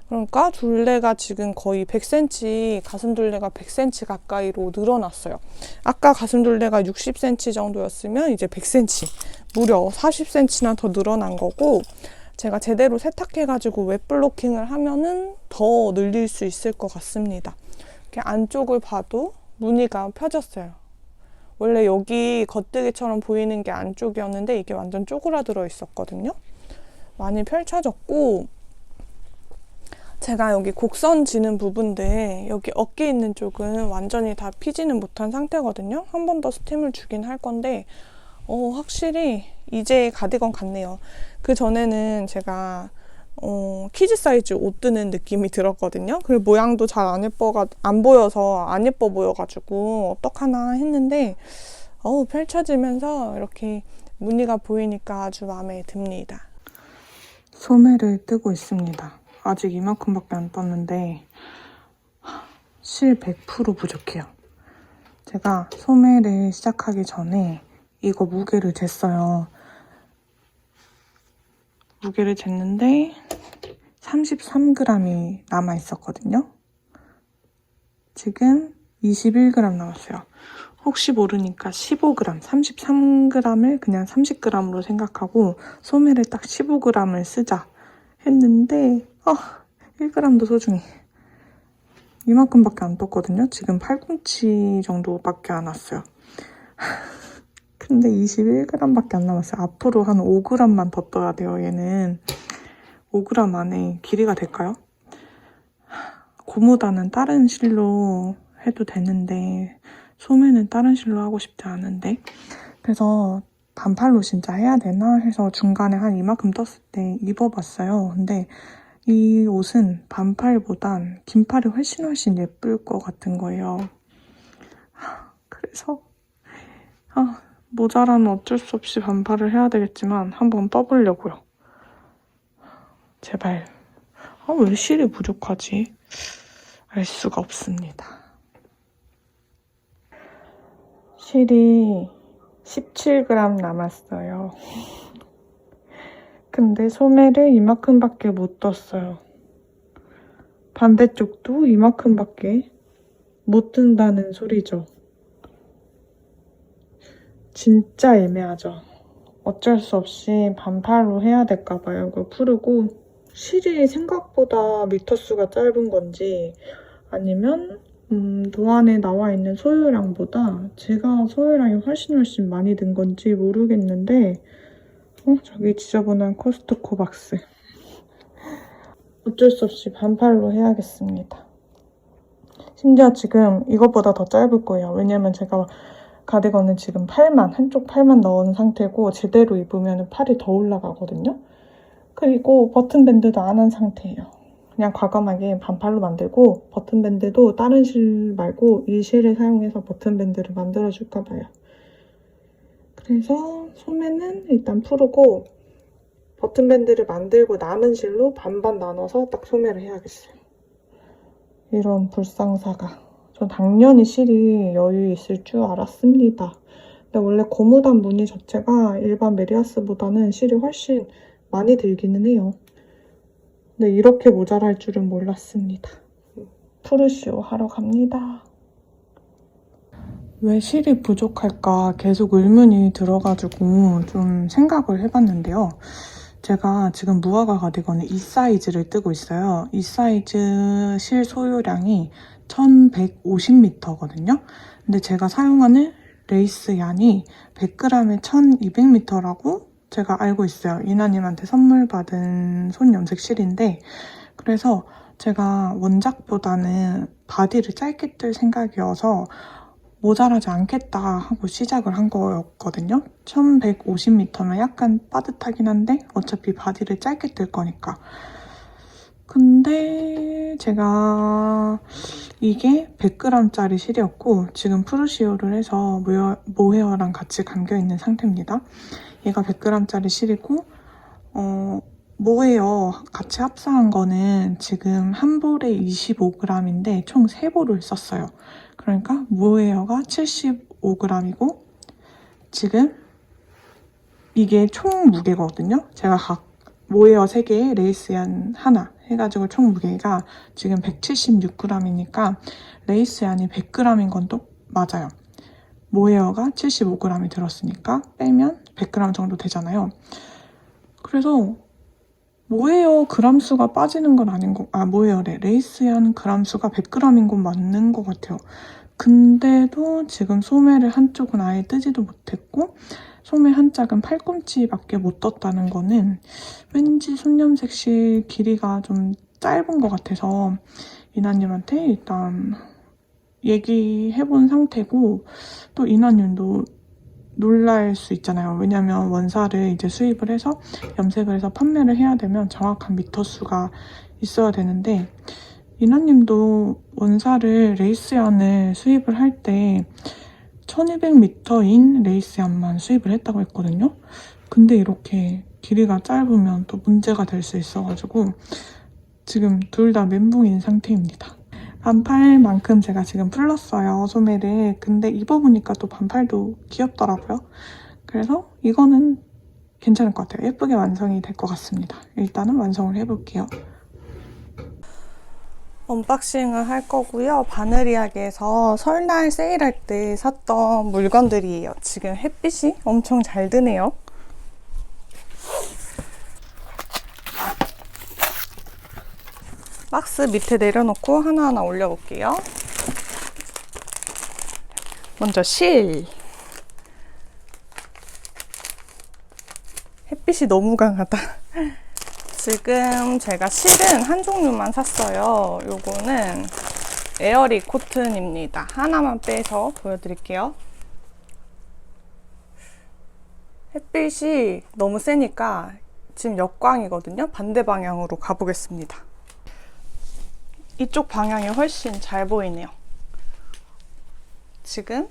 그러니까 둘레가 지금 거의 100cm, 가슴 둘레가 100cm 가까이로 늘어났어요. 아까 가슴 둘레가 60cm 정도였으면 이제 100cm, 무려 40cm나 더 늘어난 거고, 제가 제대로 세탁해가지고 웻 블로킹을 하면은 더 늘릴 수 있을 것 같습니다. 이렇게 안쪽을 봐도 무늬가 펴졌어요. 원래 여기 겉뜨기처럼 보이는 게 안쪽이었는데 이게 완전 쪼그라들어 있었거든요. 많이 펼쳐졌고, 제가 여기 곡선 지는 부분들, 여기 어깨 있는 쪽은 완전히 다 피지는 못한 상태거든요. 한 번 더 스팀을 주긴 할 건데 확실히 이제 가디건 같네요. 그 전에는 제가 키즈 사이즈 옷 뜨는 느낌이 들었거든요. 그리고 모양도 잘 안 보여서 안 예뻐 보여가지고 어떡하나 했는데 펼쳐지면서 이렇게 무늬가 보이니까 아주 마음에 듭니다. 소매를 뜨고 있습니다. 아직 이만큼밖에 안 떴는데 실 100% 부족해요. 제가 소매를 시작하기 전에 이거 무게를 쟀어요. 무게를 쟀는데 33g이 남아있었거든요. 지금 21g 남았어요. 혹시 모르니까 15g, 33g을 그냥 30g으로 생각하고 소매를 딱 15g을 쓰자 했는데 1g도 소중해. 이만큼밖에 안 떴거든요. 지금 팔꿈치 정도밖에 안 왔어요. 근데 21g밖에 안 남았어요. 앞으로 한 5g만 더 떠야 돼요. 얘는 5g 안에 길이가 될까요? 고무단은 다른 실로 해도 되는데 소매는 다른 실로 하고 싶지 않은데, 그래서 반팔로 진짜 해야 되나 해서 중간에 한 이만큼 떴을 때 입어봤어요. 근데 이 옷은 반팔보단 긴팔이 훨씬 예쁠 것 같은 거예요. 그래서 모자라면 어쩔 수 없이 반팔을 해야 되겠지만 한번 떠보려고요. 제발. 왜 실이 부족하지? 알 수가 없습니다. 실이 17g 남았어요. 근데 소매를 이만큼밖에 못 떴어요. 반대쪽도 이만큼밖에 못 뜬다는 소리죠. 진짜 애매하죠. 어쩔 수 없이 반팔로 해야 될까봐요. 이거 풀고 실이 생각보다 미터수가 짧은 건지 아니면 도안에 나와 있는 소요량보다 제가 소요량이 훨씬 많이 든 건지 모르겠는데 저기 지저분한 코스트코 박스. 어쩔 수 없이 반팔로 해야겠습니다. 심지어 지금 이것보다 더 짧을 거예요. 왜냐면 제가 가디건은 지금 한쪽 팔만 넣은 상태고 제대로 입으면 팔이 더 올라가거든요. 그리고 버튼밴드도 안 한 상태예요. 그냥 과감하게 반팔로 만들고 버튼밴드도 다른 실 말고 이 실을 사용해서 버튼밴드를 만들어줄까 봐요. 그래서 소매는 일단 풀고 버튼밴드를 만들고 남은 실로 반반 나눠서 딱 소매를 해야겠어요. 이런 불상사가. 전 당연히 실이 여유 있을 줄 알았습니다. 근데 원래 고무단 무늬 자체가 일반 메리아스보다는 실이 훨씬 많이 들기는 해요. 근데 이렇게 모자랄 줄은 몰랐습니다. 푸르시오 하러 갑니다. 왜 실이 부족할까 계속 의문이 들어가지고 좀 생각을 해봤는데요. 제가 지금 무화과 가디건의 이 사이즈를 뜨고 있어요. 이 사이즈 실 소요량이 1150m거든요. 근데 제가 사용하는 레이스 얀이 100g에 1200m라고 제가 알고 있어요. 이나님한테 선물 받은 손 염색 실인데 그래서 제가 원작보다는 바디를 짧게 뜰 생각이어서 모자라지 않겠다 하고 시작을 한 거였거든요. 1150m면 약간 빠듯하긴 한데 어차피 바디를 짧게 뜰 거니까. 근데 제가 이게 100g짜리 실이었고 지금 푸르시오를 해서 모헤어랑 같이 감겨있는 상태입니다. 얘가 100g짜리 실이고 모헤어 같이 합사한 거는 지금 한 볼에 25g인데 총 3볼을 썼어요. 그러니까 모헤어가 75g이고 지금 이게 총 무게거든요. 제가 각 모헤어 3개에 레이스얀 하나 해가지고 총 무게가 지금 176g이니까 레이스얀이 100g인 건 또 맞아요. 모헤어가 75g이 들었으니까 빼면 100g 정도 되잖아요. 그래서 모헤어 그람 수가 빠지는 건 아닌 거, 모헤어래. 레이스얀 그람 수가 100g인 건 맞는 것 같아요. 근데도 지금 소매를 한쪽은 아예 뜨지도 못했고 소매 한 짝은 팔꿈치밖에 못 떴다는 거는 왠지 손염색실 길이가 좀 짧은 것 같아서 이나님한테 일단 얘기해본 상태고 또 이나님도 놀랄 수 있잖아요. 왜냐면 원사를 이제 수입을 해서 염색을 해서 판매를 해야 되면 정확한 미터 수가 있어야 되는데 이나님도 원사를 레이스얀을 수입을 할 때 1200m인 레이스얀만 수입을 했다고 했거든요. 근데 이렇게 길이가 짧으면 또 문제가 될 수 있어가지고 지금 둘 다 멘붕인 상태입니다. 반팔만큼 제가 지금 풀렀어요, 소매를. 근데 입어보니까 또 반팔도 귀엽더라고요. 그래서 이거는 괜찮을 것 같아요. 예쁘게 완성이 될 것 같습니다. 일단은 완성을 해볼게요. 언박싱을 할 거고요. 바느리학에서 설날 세일할 때 샀던 물건들이에요. 지금 햇빛이 엄청 잘 드네요. 박스 밑에 내려놓고 하나하나 올려볼게요. 먼저 실. 햇빛이 너무 강하다. 지금 제가 실은 한 종류만 샀어요. 요거는 에어리 코튼입니다. 하나만 빼서 보여드릴게요. 햇빛이 너무 세니까 지금 역광이거든요. 반대 방향으로 가보겠습니다. 이쪽 방향이 훨씬 잘 보이네요. 지금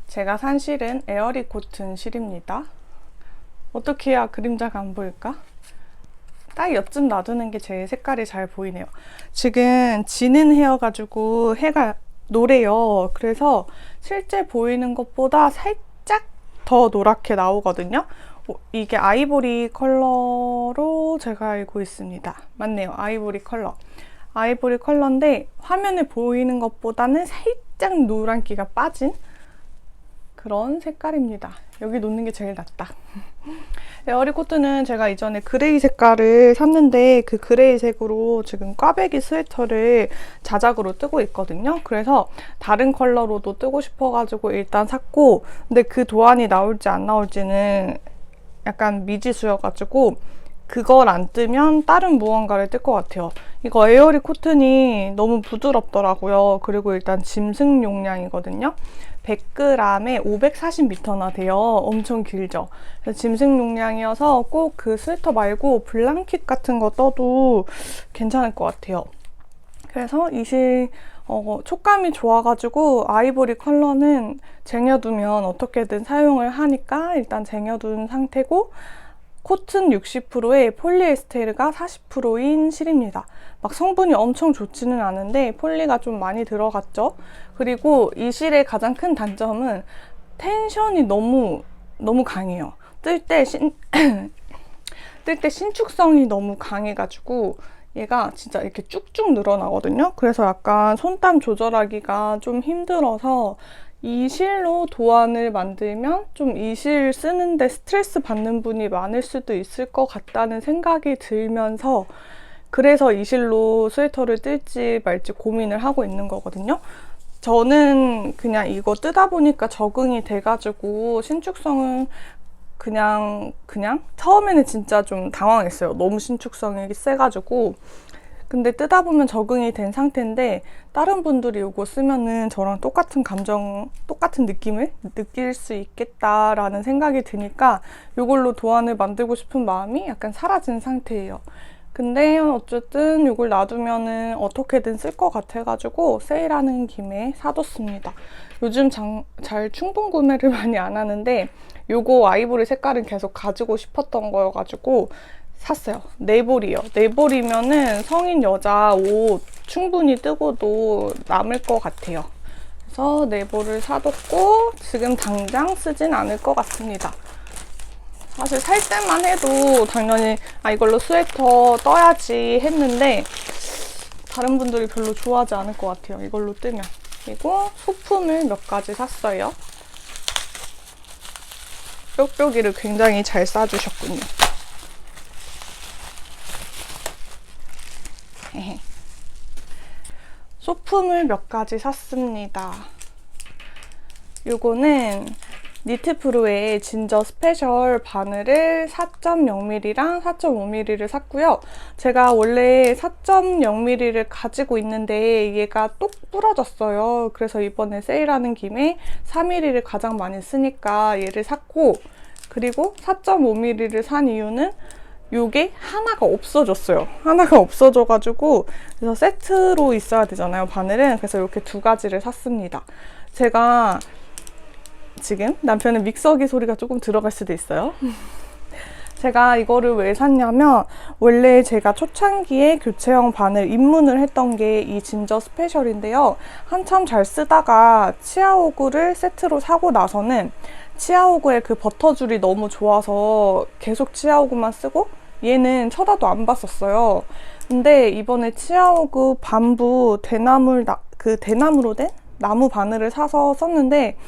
제가 산 실은 에어리 코튼 실입니다. 어떻게 해야 그림자가 안 보일까? 딱 옆쯤 놔두는 게 제 색깔이 잘 보이네요. 지금 지는 해여가지고 해가 노래요. 그래서 실제 보이는 것보다 살짝 더 노랗게 나오거든요. 이게 아이보리 컬러로 제가 알고 있습니다. 맞네요. 아이보리 컬러. 아이보리 컬러인데 화면에 보이는 것보다는 살짝 노란기가 빠진 그런 색깔입니다. 여기 놓는 게 제일 낫다. 에어리 코트는 제가 이전에 그레이 색깔을 샀는데 그 그레이 색으로 지금 꽈배기 스웨터를 자작으로 뜨고 있거든요. 그래서 다른 컬러로도 뜨고 싶어가지고 일단 샀고, 근데 그 도안이 나올지 안 나올지는 약간 미지수여가지고 그걸 안 뜨면 다른 무언가를 뜰 것 같아요. 이거 에어리 코튼이 너무 부드럽더라고요. 그리고 일단 짐승 용량이거든요. 100g에 540m나 돼요. 엄청 길죠. 그래서 짐승 용량이어서 꼭 그 스웨터 말고 블랑킷 같은 거 떠도 괜찮을 것 같아요. 그래서 이 실 촉감이 좋아가지고 아이보리 컬러는 쟁여두면 어떻게든 사용을 하니까 일단 쟁여둔 상태고, 코튼 60%에 폴리에스테르가 40%인 실입니다. 막 성분이 엄청 좋지는 않은데 폴리가 좀 많이 들어갔죠. 그리고 이 실의 가장 큰 단점은 텐션이 너무 강해요. 뜰 때 신축성이 너무 강해가지고 얘가 진짜 이렇게 쭉쭉 늘어나거든요. 그래서 약간 손땀 조절하기가 좀 힘들어서 이 실로 도안을 만들면 좀 이 실 쓰는데 스트레스 받는 분이 많을 수도 있을 것 같다는 생각이 들면서, 그래서 이 실로 스웨터를 뜰지 말지 고민을 하고 있는 거거든요. 저는 그냥 이거 뜨다 보니까 적응이 돼가지고 신축성은 그냥 처음에는 진짜 좀 당황했어요. 너무 신축성이 세가지고. 근데 뜨다 보면 적응이 된 상태인데 다른 분들이 이거 쓰면은 저랑 똑같은 감정, 똑같은 느낌을 느낄 수 있겠다라는 생각이 드니까 이걸로 도안을 만들고 싶은 마음이 약간 사라진 상태예요. 근데 어쨌든 이걸 놔두면은 어떻게든 쓸 것 같아가지고 세일하는 김에 사뒀습니다. 요즘 잘 충동 구매를 많이 안 하는데 요거 아이보리 색깔은 계속 가지고 싶었던 거여가지고 샀어요. 네볼이요. 네볼이면은 성인 여자 옷 충분히 뜨고도 남을 것 같아요. 그래서 네볼을 사뒀고 지금 당장 쓰진 않을 것 같습니다. 사실 살 때만 해도 당연히 이걸로 스웨터 떠야지 했는데 다른 분들이 별로 좋아하지 않을 것 같아요. 이걸로 뜨면. 그리고 소품을 몇 가지 샀어요. 뾱뾱이를 굉장히 잘 싸주셨군요. 소품을 몇 가지 샀습니다. 요거는 니트프루의 진저 스페셜 바늘을 4.0mm랑 4.5mm를 샀고요. 제가 원래 4.0mm를 가지고 있는데 얘가 똑 부러졌어요. 그래서 이번에 세일하는 김에 4mm를 가장 많이 쓰니까 얘를 샀고, 그리고 4.5mm를 산 이유는 요게 하나가 없어졌어요. 하나가 없어져가지고, 그래서 세트로 있어야 되잖아요, 바늘은. 그래서 이렇게 두 가지를 샀습니다. 제가 지금 남편의 믹서기 소리가 조금 들어갈 수도 있어요. 제가 이거를 왜 샀냐면, 원래 제가 초창기에 교체형 바늘 입문을 했던 게 이 진저 스페셜인데요. 한참 잘 쓰다가 치아오구를 세트로 사고 나서는 치아오구의 그 버터줄이 너무 좋아서 계속 치아오구만 쓰고 얘는 쳐다도 안 봤었어요. 근데 이번에 치아오구 밤부 대나무로 된 나무 바늘을 사서 썼는데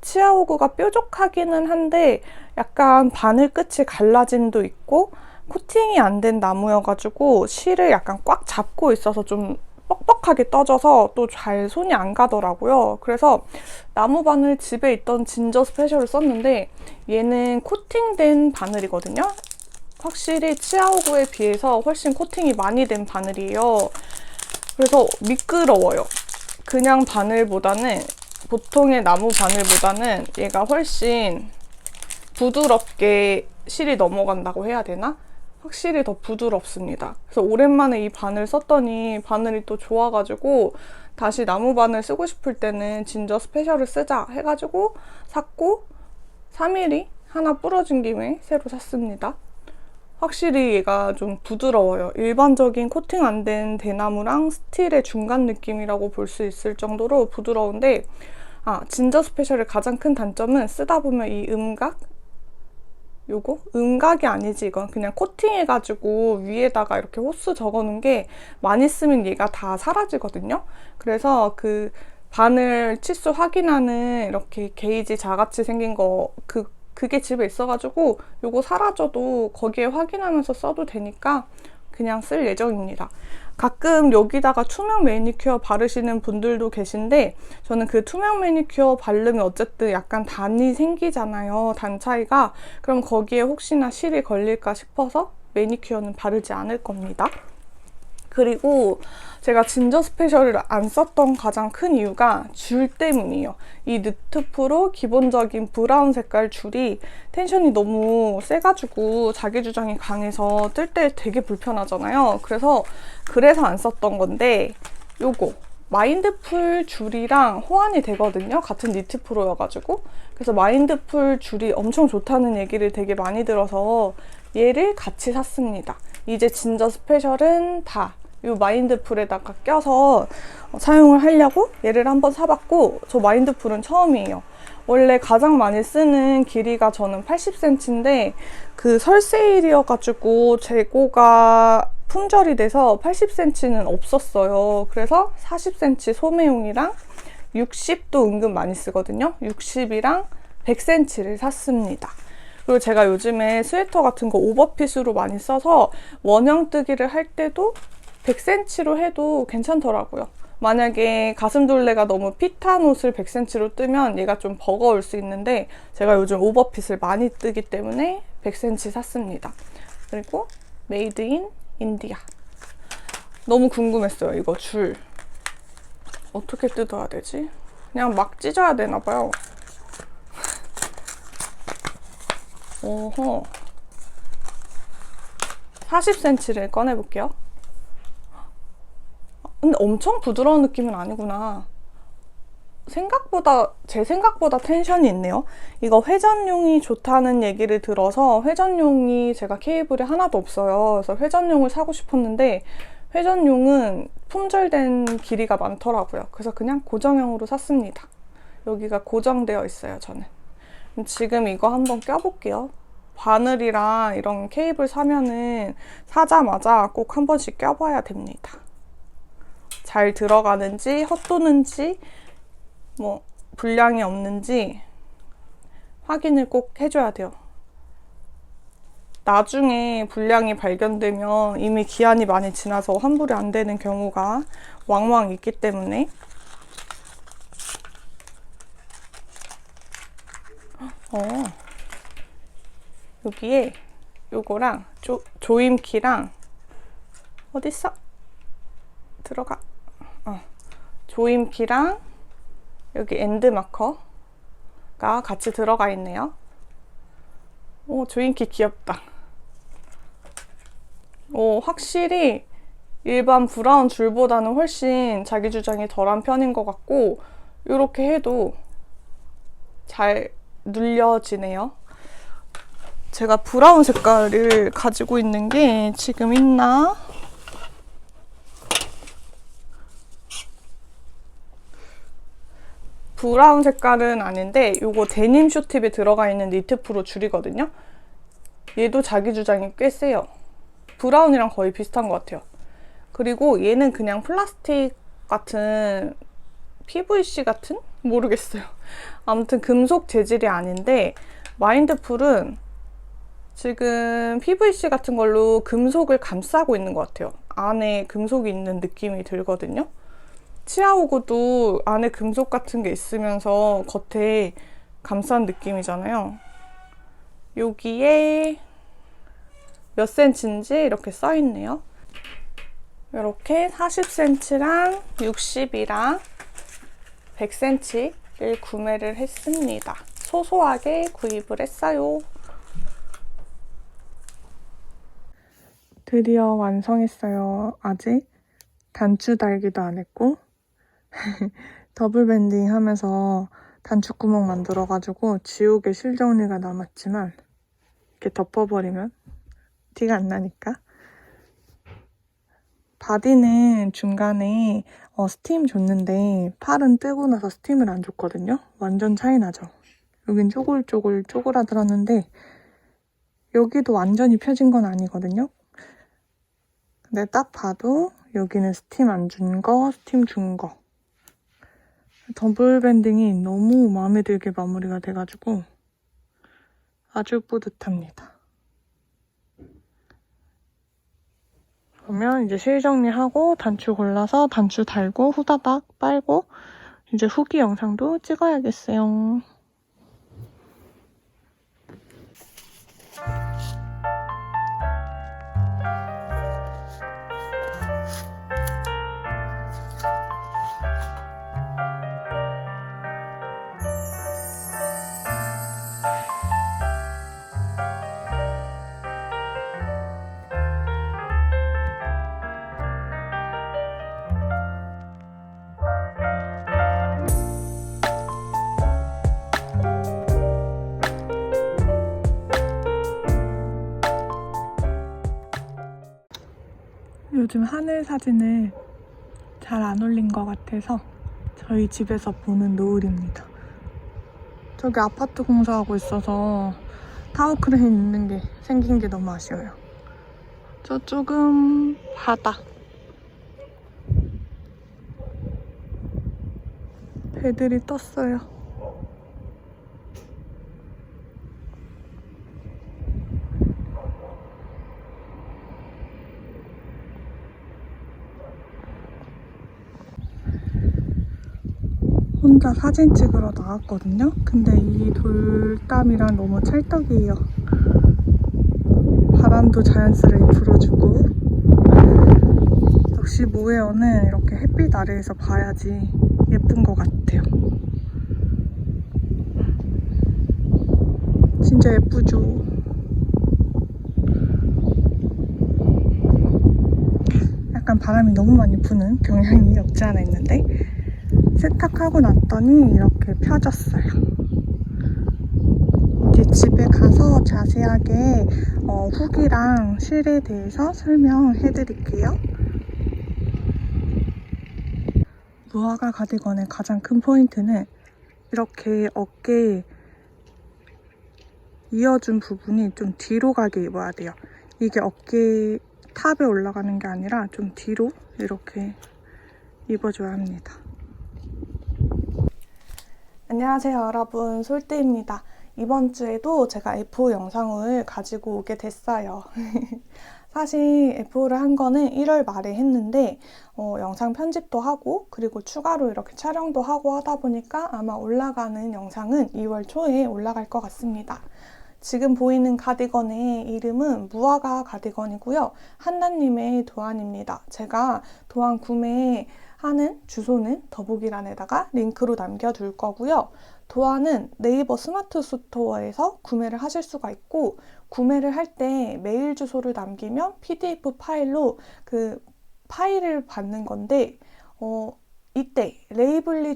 치아오구가 뾰족하기는 한데 약간 바늘 끝이 갈라짐도 있고 코팅이 안 된 나무여가지고 실을 약간 꽉 잡고 있어서 좀 뻑뻑하게 떠져서 또 잘 손이 안 가더라고요. 그래서 나무 바늘 집에 있던 진저 스페셜을 썼는데 얘는 코팅된 바늘이거든요. 확실히 치아오구에 비해서 훨씬 코팅이 많이 된 바늘이에요. 그래서 미끄러워요. 그냥 바늘보다는, 보통의 나무 바늘보다는 얘가 훨씬 부드럽게 실이 넘어간다고 해야 되나? 확실히 더 부드럽습니다. 그래서 오랜만에 이 바늘 썼더니 바늘이 또 좋아가지고 다시 나무 바늘 쓰고 싶을 때는 진저 스페셜을 쓰자 해가지고 샀고 3mm 하나 부러진 김에 새로 샀습니다. 확실히 얘가 좀 부드러워요. 일반적인 코팅 안 된 대나무랑 스틸의 중간 느낌이라고 볼 수 있을 정도로 부드러운데 진저 스페셜의 가장 큰 단점은 쓰다 보면 이 요거? 음각이 아니지 이건 그냥 코팅해가지고 위에다가 이렇게 호스 적어놓은 게 많이 쓰면 얘가 다 사라지거든요. 그래서 그 바늘 치수 확인하는 이렇게 게이지 자같이 생긴 거 그게 집에 있어가지고 요거 사라져도 거기에 확인하면서 써도 되니까 그냥 쓸 예정입니다. 가끔 여기다가 투명 매니큐어 바르시는 분들도 계신데 저는 그 투명 매니큐어 바르면 어쨌든 약간 단이 생기잖아요. 단 차이가. 그럼 거기에 혹시나 실이 걸릴까 싶어서 매니큐어는 바르지 않을 겁니다. 그리고 제가 진저 스페셜을 안 썼던 가장 큰 이유가 줄 때문이에요. 이 느트프로 기본적인 브라운 색깔 줄이 텐션이 너무 세가지고 자기 주장이 강해서 뜰 때 되게 불편하잖아요. 그래서 안 썼던 건데 요거 마인드풀 줄이랑 호환이 되거든요. 같은 니트프로여가지고. 그래서 마인드풀 줄이 엄청 좋다는 얘기를 되게 많이 들어서 얘를 같이 샀습니다. 이제 진저 스페셜은 다 이 마인드풀에다가 껴서 사용을 하려고 얘를 한번 사봤고 저 마인드풀은 처음이에요. 원래 가장 많이 쓰는 길이가 저는 80cm인데 그 설세일이어가지고 재고가 품절이 돼서 80cm는 없었어요. 그래서 40cm 소매용이랑 60도 은근 많이 쓰거든요. 60이랑 100cm를 샀습니다. 그리고 제가 요즘에 스웨터 같은 거 오버핏으로 많이 써서 원형 뜨기를 할 때도 100cm로 해도 괜찮더라고요. 만약에 가슴둘레가 너무 핏한 옷을 100cm로 뜨면 얘가 좀 버거울 수 있는데 제가 요즘 오버핏을 많이 뜨기 때문에 100cm 샀습니다. 그리고 메이드 인 인디아. 너무 궁금했어요. 이거 줄 어떻게 뜯어야 되지? 그냥 막 찢어야 되나 봐요. 오호. 40cm를 꺼내볼게요. 근데 엄청 부드러운 느낌은 아니구나. 제 생각보다 텐션이 있네요. 이거 회전용이 좋다는 얘기를 들어서 회전용이 제가 케이블이 하나도 없어요. 그래서 회전용을 사고 싶었는데 회전용은 품절된 길이가 많더라고요. 그래서 그냥 고정형으로 샀습니다. 여기가 고정되어 있어요, 저는. 지금 이거 한번 껴볼게요. 바늘이랑 이런 케이블 사면은 사자마자 꼭 한 번씩 껴봐야 됩니다. 잘 들어가는지 헛도는지 뭐 불량이 없는지 확인을 꼭 해줘야 돼요. 나중에 불량이 발견되면 이미 기한이 많이 지나서 환불이 안 되는 경우가 왕왕 있기 때문에. 여기에 요거랑 조임키랑 어딨어? 들어가. 조임키랑 여기 엔드 마커가 같이 들어가 있네요. 오, 조임키 귀엽다. 오, 확실히 일반 브라운 줄보다는 훨씬 자기 주장이 덜한 편인 것 같고 이렇게 해도 잘 눌려지네요. 제가 브라운 색깔을 가지고 있는 게 지금 있나? 브라운 색깔은 아닌데 이거 데님 쇼팁에 들어가 있는 니트프로 줄이거든요. 얘도 자기 주장이 꽤 세요. 브라운이랑 거의 비슷한 것 같아요. 그리고 얘는 그냥 플라스틱 같은 PVC 같은? 모르겠어요. 아무튼 금속 재질이 아닌데 마인드풀은 지금 PVC 같은 걸로 금속을 감싸고 있는 것 같아요. 안에 금속이 있는 느낌이 들거든요. 치아오고도 안에 금속 같은 게 있으면서 겉에 감싼 느낌이잖아요. 여기에 몇 cm인지 이렇게 써 있네요. 이렇게 40cm랑 60이랑 100cm를 구매를 했습니다. 소소하게 구입을 했어요. 드디어 완성했어요. 아직 단추 달기도 안 했고 더블 밴딩 하면서 단추구멍 만들어가지고 지우개 실정리가 남았지만 이렇게 덮어버리면 티가 안 나니까. 바디는 중간에 스팀 줬는데 팔은 뜨고 나서 스팀을 안 줬거든요. 완전 차이 나죠. 여긴 쪼글쪼글 쪼그라들었는데 여기도 완전히 펴진 건 아니거든요. 근데 딱 봐도 여기는 스팀 안 준 거, 스팀 준 거. 더블 밴딩이 너무 마음에 들게 마무리가 돼가지고 아주 뿌듯합니다. 그러면 이제 실 정리하고 단추 골라서 단추 달고 후다닥 빨고 이제 후기 영상도 찍어야겠어요. 요즘 하늘 사진을 잘 안 올린 것 같아서 저희 집에서 보는 노을입니다. 저기 아파트 공사하고 있어서 타워 크레인 있는 게 생긴 게 너무 아쉬워요. 저쪽은 바다. 배들이 떴어요. 혼자 사진 찍으러 나왔거든요. 근데 이 돌담이랑 너무 찰떡이에요. 바람도 자연스레 불어주고 역시 모헤어는 이렇게 햇빛 아래에서 봐야지 예쁜 것 같아요. 진짜 예쁘죠? 약간 바람이 너무 많이 부는 경향이 없지 않아 있는데 세탁하고 났더니 이렇게 펴졌어요. 이제 집에 가서 자세하게 후기랑 실에 대해서 설명해 드릴게요. 무화과 가디건의 가장 큰 포인트는 이렇게 어깨에 이어준 부분이 좀 뒤로 가게 입어야 돼요. 이게 어깨 탑에 올라가는 게 아니라 좀 뒤로 이렇게 입어줘야 합니다. 안녕하세요 여러분, 솔띠입니다. 이번 주에도 제가 F5 영상을 가지고 오게 됐어요. 사실 F5를 한 거는 1월 말에 했는데 영상 편집도 하고 그리고 추가로 이렇게 촬영도 하고 하다 보니까 아마 올라가는 영상은 2월 초에 올라갈 것 같습니다. 지금 보이는 가디건의 이름은 무화과 가디건이고요. 한나님의 도안입니다. 제가 도안 구매하는 주소는 더보기란에다가 링크로 남겨둘 거고요. 도안은 네이버 스마트 스토어에서 구매를 하실 수가 있고 구매를 할 때 메일 주소를 남기면 PDF 파일로 그 파일을 받는 건데 이때 레이블리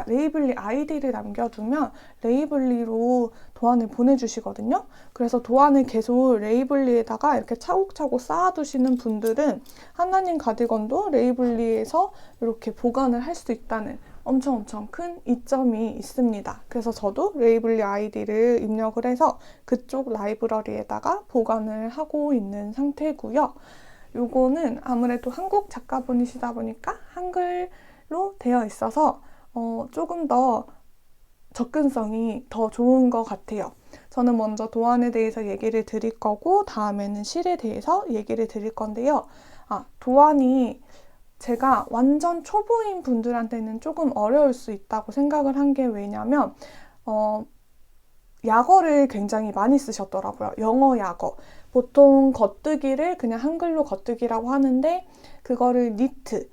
레이블리 아이디를 남겨두면 레이블리로 도안을 보내주시거든요. 그래서 도안을 계속 레이블리에다가 이렇게 차곡차곡 쌓아두시는 분들은 한나님 가디건도 레이블리에서 이렇게 보관을 할 수 있다는 엄청 큰 이점이 있습니다. 그래서 저도 레이블리 아이디를 입력을 해서 그쪽 라이브러리에다가 보관을 하고 있는 상태고요. 요거는 아무래도 한국 작가분이시다 보니까 한글로 되어 있어서 조금 더 접근성이 더 좋은 것 같아요. 저는 먼저 도안에 대해서 얘기를 드릴 거고 다음에는 실에 대해서 얘기를 드릴 건데요. 도안이 제가 완전 초보인 분들한테는 조금 어려울 수 있다고 생각을 한 게 왜냐면 약어를 굉장히 많이 쓰셨더라고요. 영어 약어. 보통 겉뜨기를 그냥 한글로 겉뜨기라고 하는데 그거를 니트,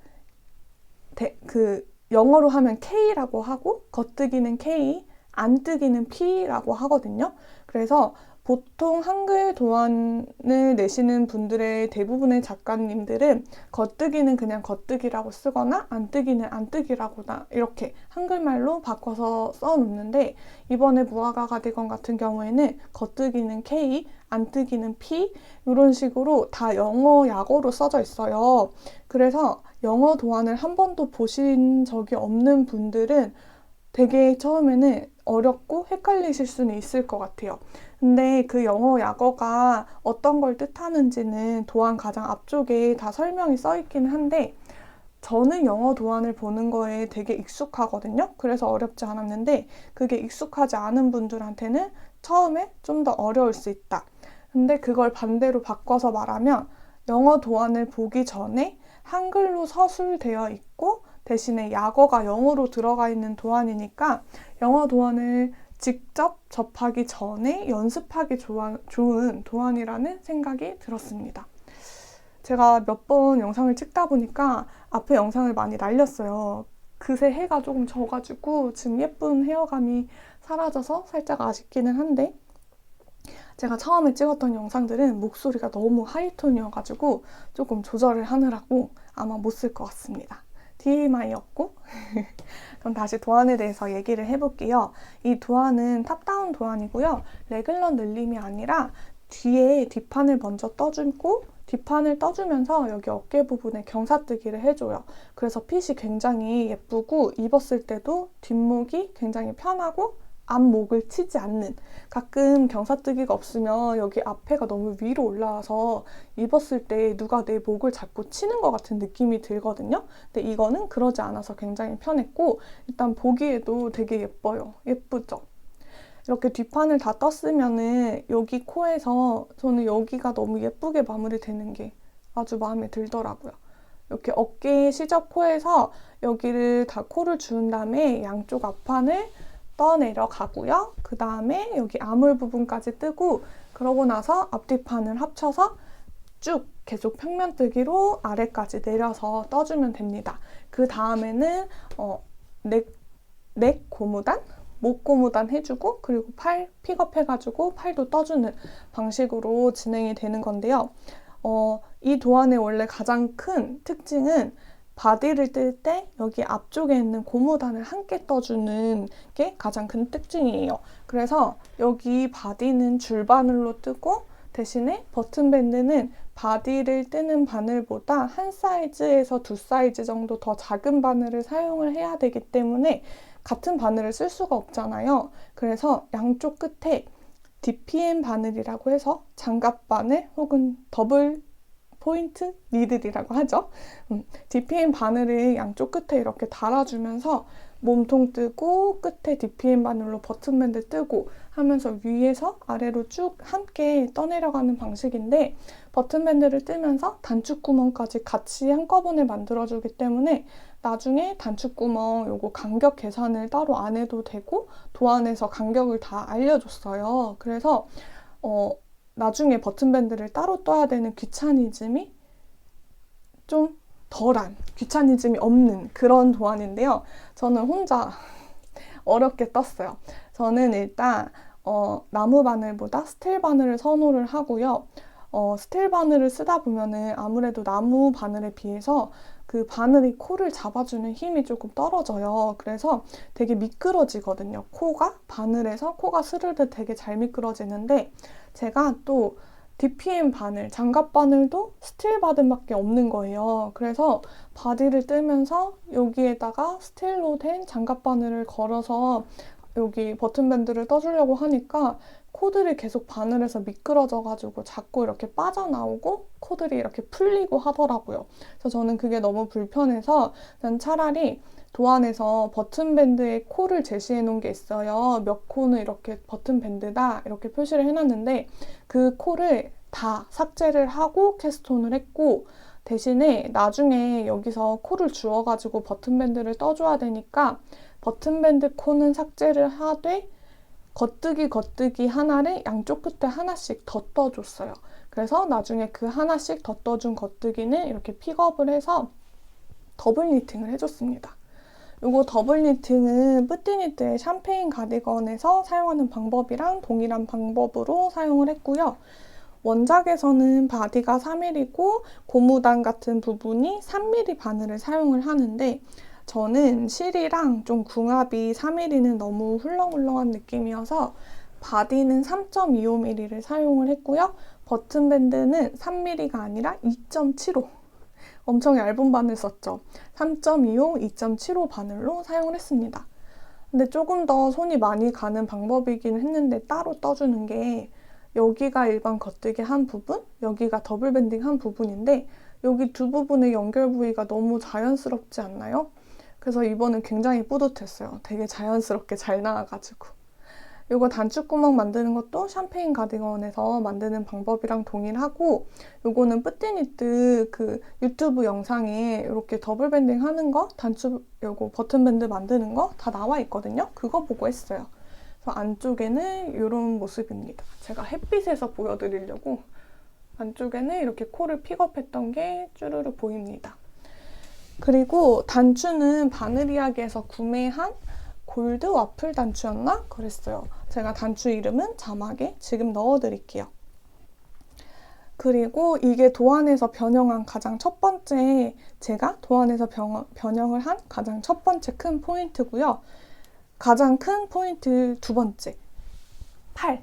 영어로 하면 K라고 하고 겉뜨기는 K, 안뜨기는 P라고 하거든요. 그래서 보통 한글 도안을 내시는 분들의 대부분의 작가님들은 겉뜨기는 그냥 겉뜨기라고 쓰거나 안뜨기는 안뜨기라고나 이렇게 한글말로 바꿔서 써놓는데, 이번에 무화과 가디건 같은 경우에는 겉뜨기는 K, 안뜨기는 P 이런 식으로 다 영어 약어로 써져 있어요. 그래서 영어 도안을 한 번도 보신 적이 없는 분들은 되게 처음에는 어렵고 헷갈리실 수는 있을 것 같아요. 근데 그 영어 약어가 어떤 걸 뜻하는지는 도안 가장 앞쪽에 다 설명이 써 있기는 한데, 저는 영어 도안을 보는 거에 되게 익숙하거든요. 그래서 어렵지 않았는데, 그게 익숙하지 않은 분들한테는 처음에 좀 더 어려울 수 있다. 근데 그걸 반대로 바꿔서 말하면, 영어 도안을 보기 전에 한글로 서술되어 있고 대신에 약어가 영어로 들어가 있는 도안이니까 영어 도안을 직접 접하기 전에 연습하기 좋은 도안이라는 생각이 들었습니다. 제가 몇 번 영상을 찍다 보니까 앞에 영상을 많이 날렸어요. 그새 해가 조금 져가지고 지금 예쁜 헤어감이 사라져서 살짝 아쉽기는 한데, 제가 처음에 찍었던 영상들은 목소리가 너무 하이톤이어가지고 조금 조절을 하느라고 아마 못 쓸 것 같습니다. TMI였고 그럼 다시 도안에 대해서 얘기를 해볼게요. 이 도안은 탑다운 도안이고요. 레귤러 늘림이 아니라 뒤에 뒷판을 먼저 떠주고 뒷판을 떠주면서 여기 어깨 부분에 경사뜨기를 해줘요. 그래서 핏이 굉장히 예쁘고 입었을 때도 뒷목이 굉장히 편하고 앞목을 치지 않는, 가끔 경사뜨기가 없으면 여기 앞에가 너무 위로 올라와서 입었을 때 누가 내 목을 잡고 치는 것 같은 느낌이 들거든요. 근데 이거는 그러지 않아서 굉장히 편했고, 일단 보기에도 되게 예뻐요. 예쁘죠? 이렇게 뒷판을 다 떴으면은 여기 코에서 저는 여기가 너무 예쁘게 마무리되는 게 아주 마음에 들더라고요. 이렇게 어깨 시접 코에서 여기를 다 코를 주운 다음에 양쪽 앞판을 떠내려가고요. 그 다음에 여기 아물 부분까지 뜨고, 그러고 나서 앞뒤판을 합쳐서 쭉 계속 평면뜨기로 아래까지 내려서 떠주면 됩니다. 그 다음에는 넥 고무단? 목 고무단 해주고, 그리고 팔 픽업해가지고 팔도 떠주는 방식으로 진행이 되는 건데요. 이 도안의 원래 가장 큰 특징은 바디를 뜰 때 여기 앞쪽에 있는 고무단을 함께 떠주는 게 가장 큰 특징이에요. 그래서 여기 바디는 줄바늘로 뜨고 대신에 버튼밴드는 바디를 뜨는 바늘보다 한 사이즈에서 두 사이즈 정도 더 작은 바늘을 사용을 해야 되기 때문에 같은 바늘을 쓸 수가 없잖아요. 그래서 양쪽 끝에 DPM 바늘이라고 해서 장갑 바늘 혹은 더블 포인트 니들이라고 하죠. DPM 바늘을 양쪽 끝에 이렇게 달아주면서 몸통 뜨고 끝에 DPM 바늘로 버튼밴드 뜨고 하면서 위에서 아래로 쭉 함께 떠내려가는 방식인데, 버튼밴드를 뜨면서 단축구멍까지 같이 한꺼번에 만들어주기 때문에 나중에 단축구멍 요거 간격 계산을 따로 안 해도 되고 도안에서 간격을 다 알려줬어요. 그래서 나중에 버튼밴드를 따로 떠야 되는 귀차니즘이 좀 덜한, 귀차니즘이 없는 그런 도안인데요. 저는 혼자 어렵게 떴어요. 저는 일단 나무 바늘보다 스틸 바늘을 선호를 하고요. 스틸 바늘을 쓰다 보면은 아무래도 나무 바늘에 비해서 그 바늘이 코를 잡아주는 힘이 조금 떨어져요. 그래서 되게 미끄러지거든요. 코가 바늘에서 코가 스르르 되게 잘 미끄러지는데, 제가 또 DPM 바늘, 장갑 바늘도 스틸 바늘밖에 없는 거예요. 그래서 바디를 뜨면서 여기에다가 스틸로 된 장갑 바늘을 걸어서 여기 버튼밴드를 떠주려고 하니까 코들이 계속 바늘에서 미끄러져가지고 자꾸 이렇게 빠져나오고 코들이 이렇게 풀리고 하더라고요. 그래서 저는 그게 너무 불편해서 난 차라리 도안에서 버튼밴드에 코를 제시해 놓은 게 있어요. 몇 코는 이렇게 버튼밴드다 이렇게 표시를 해놨는데, 그 코를 다 삭제를 하고 캐스톤을 했고, 대신에 나중에 여기서 코를 주워가지고 버튼밴드를 떠줘야 되니까 버튼밴드 코는 삭제를 하되 겉뜨기 하나를 양쪽 끝에 하나씩 더 떠줬어요. 그래서 나중에 그 하나씩 더 떠준 겉뜨기는 이렇게 픽업을 해서 더블 니팅을 해줬습니다. 이거 더블 니팅은 뿌띠니트의 샴페인 가디건에서 사용하는 방법이랑 동일한 방법으로 사용을 했고요. 원작에서는 바디가 3mm이고 고무단 같은 부분이 3mm 바늘을 사용을 하는데 저는 실이랑 좀 궁합이 3mm는 너무 훌렁훌렁한 느낌이어서 바디는 3.25mm를 사용을 했고요. 버튼 밴드는 3mm가 아니라 2.75 엄청 얇은 바늘 썼죠. 3.25, 2.75 바늘로 사용을 했습니다. 근데 조금 더 손이 많이 가는 방법이긴 했는데 따로 떠주는 게 여기가 일반 겉뜨기 한 부분, 여기가 더블 밴딩 한 부분인데 여기 두 부분의 연결 부위가 너무 자연스럽지 않나요? 그래서 이번엔 굉장히 뿌듯했어요. 되게 자연스럽게 잘 나와가지고. 이거 단추구멍 만드는 것도 샴페인 가디건에서 만드는 방법이랑 동일하고 요거는 뿌띠니트 그 유튜브 영상에 이렇게 더블 밴딩 하는 거, 단추 요거 버튼 밴드 만드는 거 다 나와 있거든요. 그거 보고 했어요. 그래서 안쪽에는 이런 모습입니다. 제가 햇빛에서 보여드리려고 안쪽에는 이렇게 코를 픽업했던 게 쭈르르 보입니다. 그리고 단추는 바느리아기에서 구매한 골드 와플 단추였나? 그랬어요. 제가 단추 이름은 자막에 지금 넣어드릴게요. 그리고 이게 도안에서 변형한 가장 첫 번째, 제가 도안에서 변형을 한 가장 첫 번째 큰 포인트고요. 가장 큰 포인트 두 번째, 팔.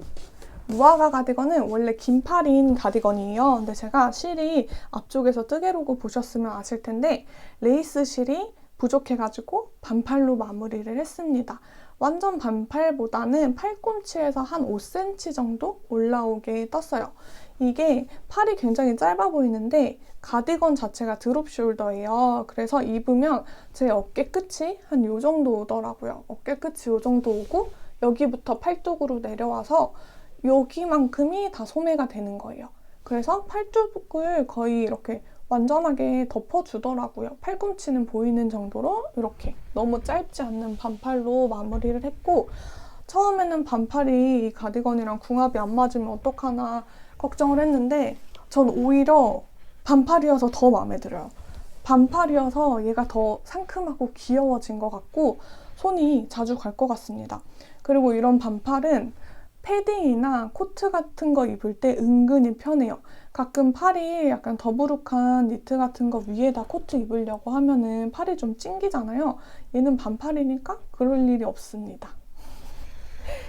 무화과 가디건은 원래 긴 팔인 가디건이에요. 근데 제가 실이 앞쪽에서 뜨개로고 보셨으면 아실 텐데 레이스 실이 부족해가지고 반팔로 마무리를 했습니다. 완전 반팔보다는 팔꿈치에서 한 5cm 정도 올라오게 떴어요. 이게 팔이 굉장히 짧아 보이는데 가디건 자체가 드롭 숄더예요. 그래서 입으면 제 어깨 끝이 한 요 정도 오더라고요. 어깨 끝이 요 정도 오고 여기부터 팔뚝으로 내려와서 여기만큼이 다 소매가 되는 거예요. 그래서 팔뚝을 거의 이렇게 완전하게 덮어주더라고요. 팔꿈치는 보이는 정도로 이렇게 너무 짧지 않는 반팔로 마무리를 했고 처음에는 반팔이 이 가디건이랑 궁합이 안 맞으면 어떡하나 걱정을 했는데 전 오히려 반팔이어서 더 마음에 들어요. 반팔이어서 얘가 더 상큼하고 귀여워진 것 같고 손이 자주 갈 것 같습니다. 그리고 이런 반팔은 패딩이나 코트 같은 거 입을 때 은근히 편해요. 가끔 팔이 약간 더부룩한 니트 같은 거 위에다 코트 입으려고 하면은 팔이 좀 찡기잖아요. 얘는 반팔이니까 그럴 일이 없습니다.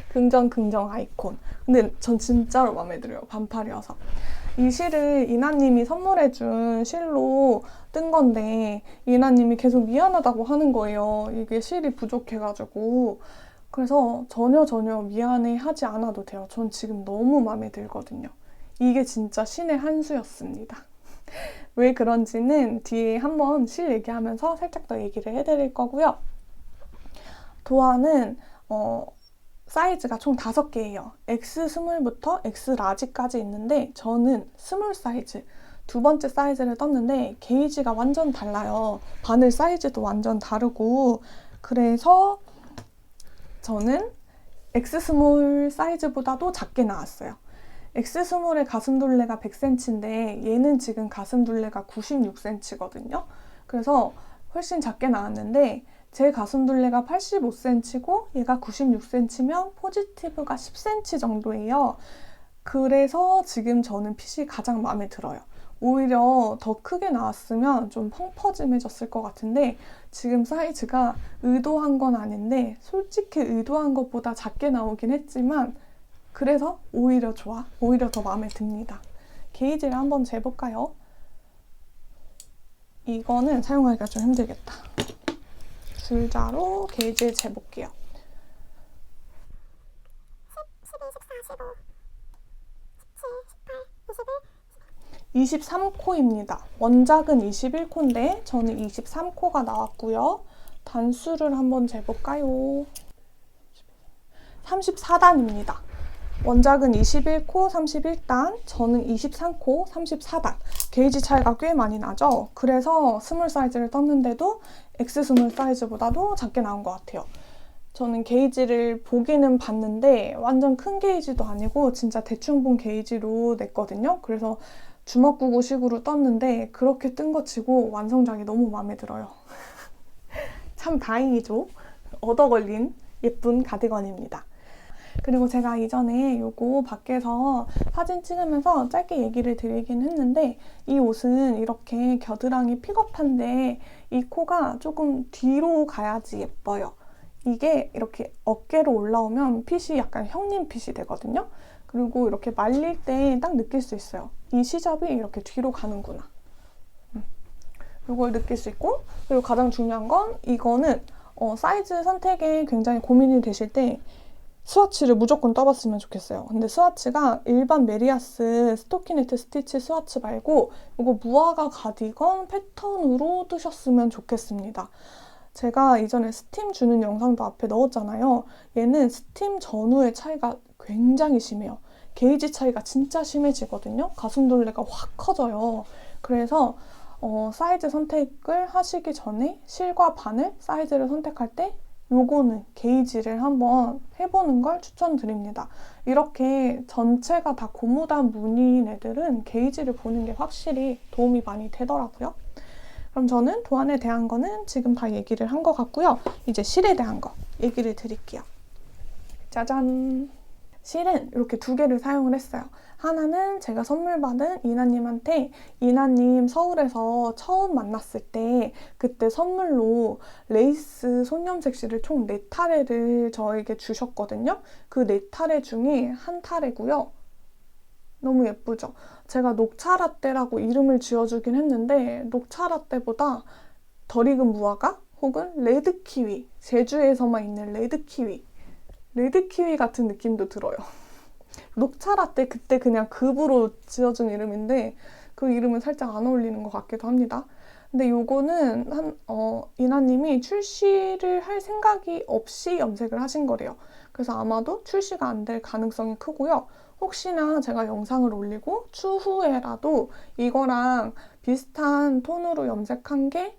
긍정 아이콘. 근데 전 진짜로 마음에 들어요. 반팔이어서. 이 실을 이나님이 선물해준 실로 뜬 건데 이나님이 계속 미안하다고 하는 거예요. 이게 실이 부족해가지고. 그래서 전혀 미안해하지 않아도 돼요. 전 지금 너무 마음에 들거든요. 이게 진짜 신의 한 수였습니다. 왜 그런지는 뒤에 한번 실 얘기하면서 살짝 더 얘기를 해드릴 거고요. 도안은 사이즈가 총 5개예요. X 스몰부터 X 라지까지 있는데 저는 스몰 사이즈, 두 번째 사이즈를 떴는데 게이지가 완전 달라요. 바늘 사이즈도 완전 다르고 그래서 저는 X 스몰 사이즈보다도 작게 나왔어요. X 스몰의 가슴둘레가 100cm인데 얘는 지금 가슴둘레가 96cm거든요. 그래서 훨씬 작게 나왔는데 제 가슴둘레가 85cm고 얘가 96cm면 포지티브가 10cm 정도예요. 그래서 지금 저는 핏이 가장 마음에 들어요. 오히려 더 크게 나왔으면 좀 펑퍼짐해졌을 것 같은데 지금 사이즈가 의도한 건 아닌데 솔직히 의도한 것보다 작게 나오긴 했지만 그래서 오히려 좋아. 오히려 더 마음에 듭니다. 게이지를 한번 재볼까요? 이거는 사용하기가 좀 힘들겠다. 줄자로 게이지를 재볼게요. 23코입니다. 원작은 21코인데 저는 23코가 나왔고요. 단수를 한번 재볼까요? 34단입니다. 원작은 21코 31단, 저는 23코 34단. 게이지 차이가 꽤 많이 나죠? 그래서 스몰 사이즈를 떴는데도 X 스몰 사이즈보다도 작게 나온 것 같아요. 저는 게이지를 보기는 봤는데 완전 큰 게이지도 아니고 진짜 대충 본 게이지로 냈거든요. 그래서 주먹구구식으로 떴는데 그렇게 뜬 거 치고 완성작이 너무 마음에 들어요. 참 다행이죠. 얻어 걸린 예쁜 가디건입니다. 그리고 제가 이전에 요거 밖에서 사진 찍으면서 짧게 얘기를 드리긴 했는데 이 옷은 이렇게 겨드랑이 픽업한데 이 코가 조금 뒤로 가야지 예뻐요. 이게 이렇게 어깨로 올라오면 핏이 약간 형님 핏이 되거든요. 그리고 이렇게 말릴 때 딱 느낄 수 있어요. 이 시접이 이렇게 뒤로 가는구나. 이걸 느낄 수 있고, 그리고 가장 중요한 건 이거는 사이즈 선택에 굉장히 고민이 되실 때 스와치를 무조건 떠봤으면 좋겠어요. 근데 스와치가 일반 메리아스 스토키니트 스티치 스와치 말고 이거 무화과 가디건 패턴으로 뜨셨으면 좋겠습니다. 제가 이전에 스팀 주는 영상도 앞에 넣었잖아요. 얘는 스팀 전후의 차이가 굉장히 심해요. 게이지 차이가 진짜 심해지거든요. 가슴둘레가 확 커져요. 그래서 사이즈 선택을 하시기 전에 실과 바늘 사이즈를 선택할 때 요거는 게이지를 한번 해보는 걸 추천드립니다. 이렇게 전체가 다 고무단 무늬인 애들은 게이지를 보는 게 확실히 도움이 많이 되더라고요. 그럼 저는 도안에 대한 거는 지금 다 얘기를 한 것 같고요. 이제 실에 대한 거 얘기를 드릴게요. 짜잔! 실은 이렇게 두 개를 사용을 했어요. 하나는 제가 선물 받은 이나님한테 이나님 서울에서 처음 만났을 때 그때 선물로 레이스 손염색 실을 총 4타래를 저에게 주셨거든요. 그 4타래 중에 한 타래고요. 너무 예쁘죠? 제가 녹차라떼라고 이름을 지어주긴 했는데 녹차라떼보다 덜 익은 무화과 혹은 레드키위, 제주에서만 있는 레드키위 같은 느낌도 들어요. 녹차라떼 그때 그냥 급으로 지어준 이름인데 그 이름은 살짝 안 어울리는 것 같기도 합니다. 근데 요거는 이나님이 출시를 할 생각이 없이 염색을 하신 거래요. 그래서 아마도 출시가 안 될 가능성이 크고요. 혹시나 제가 영상을 올리고 추후에라도 이거랑 비슷한 톤으로 염색한 게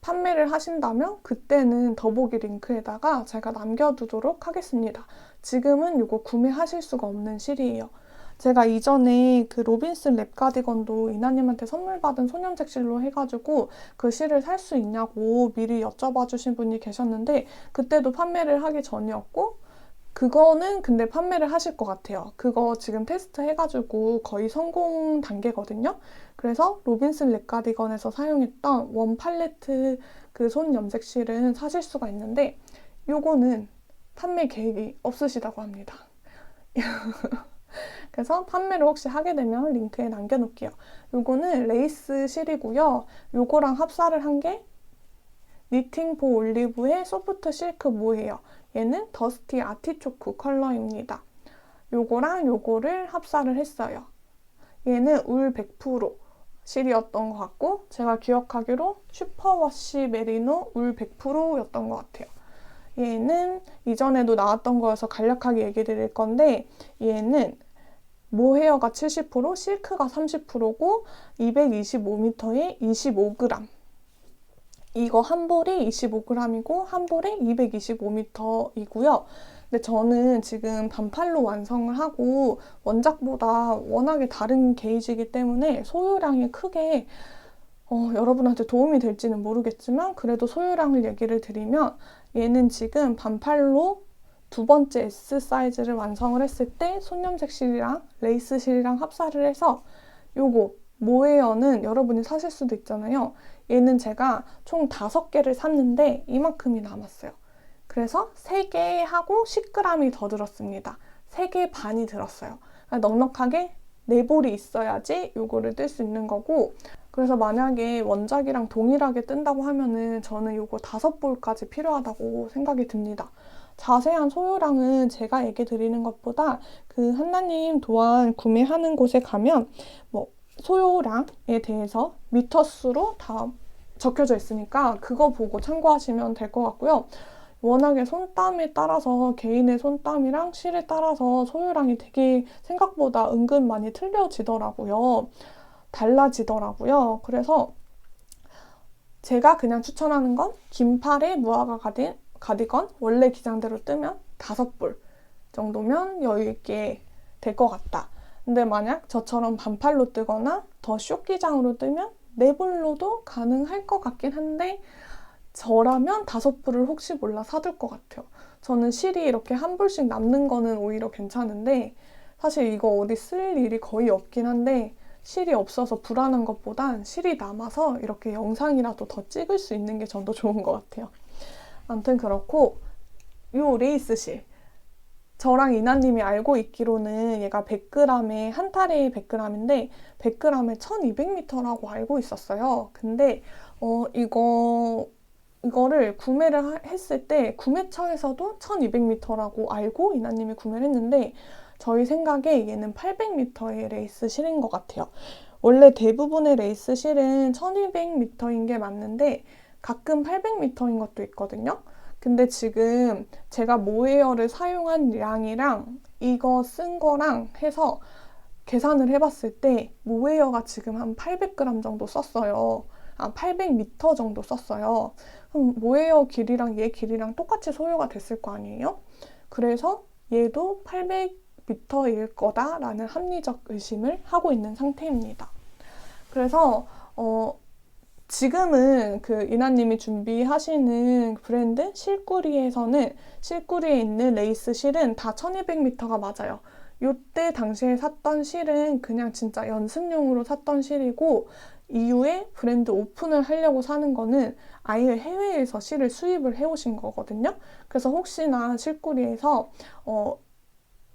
판매를 하신다면 그때는 더보기 링크에다가 제가 남겨두도록 하겠습니다. 지금은 이거 구매하실 수가 없는 실이에요. 제가 이전에 그 로빈슨 랩 가디건도 이나님한테 선물 받은 손염색 실로 해가지고 그 실을 살 수 있냐고 미리 여쭤봐 주신 분이 계셨는데 그때도 판매를 하기 전이었고 그거는 근데 판매를 하실 것 같아요. 그거 지금 테스트 해가지고 거의 성공 단계거든요. 그래서 로빈슨 랩 가디건에서 사용했던 원 팔레트 그 손 염색 실은 사실 수가 있는데 요거는 판매 계획이 없으시다고 합니다. 그래서 판매를 혹시 하게 되면 링크에 남겨놓을게요. 요거는 레이스 실이고요. 요거랑 합사를 한 게 니팅 포 올리브의 소프트 실크 모예요. 얘는 더스티 아티초크 컬러입니다. 요거랑 요거를 합사를 했어요. 얘는 울 100% 실이었던 것 같고 제가 기억하기로 슈퍼워시 메리노 울 100%였던 것 같아요. 얘는 이전에도 나왔던 거여서 간략하게 얘기 드릴 건데 얘는 모헤어가 70%, 실크가 30%고 225m에 25g. 이거 한 볼이 25g이고 한 볼에 225m이고요. 근데 저는 지금 반팔로 완성을 하고 원작보다 워낙에 다른 게이지이기 때문에 소요량이 크게 여러분한테 도움이 될지는 모르겠지만 그래도 소요량을 얘기를 드리면 얘는 지금 반팔로 두 번째 S 사이즈를 완성을 했을 때 손염색 실이랑 레이스 실이랑 합사를 해서 요거 모헤어는 여러분이 사실 수도 있잖아요. 얘는 제가 총 5개를 샀는데 이만큼이 남았어요. 그래서 3개 하고 10g이 더 들었습니다. 3개 반이 들었어요. 그러니까 넉넉하게 4볼이 있어야지 요거를 뜰 수 있는 거고 그래서 만약에 원작이랑 동일하게 뜬다고 하면은 저는 요거 5볼까지 필요하다고 생각이 듭니다. 자세한 소요량은 제가 얘기 드리는 것보다 그 한나님 도안 구매하는 곳에 가면 뭐 소요량에 대해서 미터수로 다 적혀져 있으니까 그거 보고 참고하시면 될 것 같고요. 워낙에 손땀에 따라서 개인의 손땀이랑 실에 따라서 소요량이 되게 생각보다 은근 많이 틀려지더라고요. 달라지더라고요. 그래서 제가 그냥 추천하는 건 긴팔의 무화과 가디건 원래 기장대로 뜨면 5볼 정도면 여유 있게 될 것 같다. 근데 만약 저처럼 반팔로 뜨거나 더 숏 기장으로 뜨면 4볼로도 가능할 것 같긴 한데 저라면 5불을 혹시 몰라 사둘 것 같아요. 저는 실이 이렇게 한 불씩 남는 거는 오히려 괜찮은데 사실 이거 어디 쓸 일이 거의 없긴 한데 실이 없어서 불안한 것보단 실이 남아서 이렇게 영상이라도 더 찍을 수 있는 게 전 더 좋은 것 같아요. 아무튼 그렇고 요 레이스 실 저랑 이나님이 알고 있기로는 얘가 100g에 한 타래에 100g인데 100g에 1200m라고 알고 있었어요. 근데 이거를 구매를 했을 때 구매처에서도 1200m라고 알고 이나님이 구매를 했는데 저희 생각에 얘는 800m의 레이스 실인 것 같아요. 원래 대부분의 레이스 실은 1200m인 게 맞는데 가끔 800m인 것도 있거든요. 근데 지금 제가 모헤어를 사용한 양이랑 이거 쓴 거랑 해서 계산을 해봤을 때 모헤어가 지금 한 800g 정도 썼어요. 800m 정도 썼어요. 그럼 모헤어 길이랑 얘 길이랑 똑같이 소요가 됐을 거 아니에요? 그래서 얘도 800m일 거다라는 합리적 의심을 하고 있는 상태입니다. 그래서 지금은 그 이나님이 준비하시는 브랜드 실구리에서는 실구리에 있는 레이스 실은 다 1200m가 맞아요. 요때 당시에 샀던 실은 그냥 진짜 연습용으로 샀던 실이고 이후에 브랜드 오픈을 하려고 사는 거는 아예 해외에서 실을 수입을 해오신 거거든요. 그래서 혹시나 실구리에서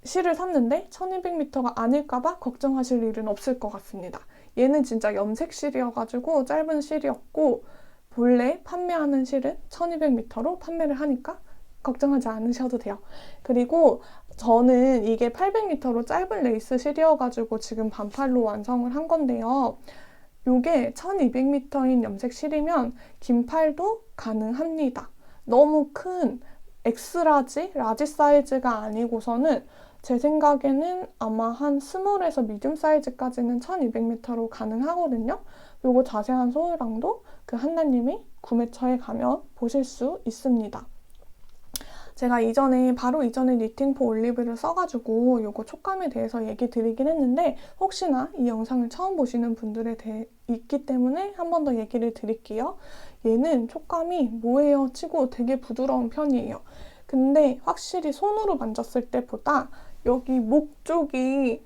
실을 샀는데 1200m가 아닐까봐 걱정하실 일은 없을 것 같습니다. 얘는 진짜 염색 실이어가지고 짧은 실이었고 본래 판매하는 실은 1200m로 판매를 하니까 걱정하지 않으셔도 돼요. 그리고 저는 이게 800m로 짧은 레이스 실이어가지고 지금 반팔로 완성을 한 건데요. 요게 1200m인 염색 실이면 긴팔도 가능합니다. 너무 큰 엑스라지, 라지 사이즈가 아니고서는 제 생각에는 아마 한 스몰에서 미디움 사이즈까지는 1200m로 가능하거든요. 요거 자세한 소유량도 그 한나님이 구매처에 가면 보실 수 있습니다. 제가 바로 이전에 니팅포 올리브를 써가지고 요거 촉감에 대해서 얘기 드리긴 했는데 혹시나 이 영상을 처음 보시는 분들에 대해 있기 때문에 한 번 더 얘기를 드릴게요. 얘는 촉감이 모헤어 치고 되게 부드러운 편이에요. 근데 확실히 손으로 만졌을 때보다 여기 목 쪽이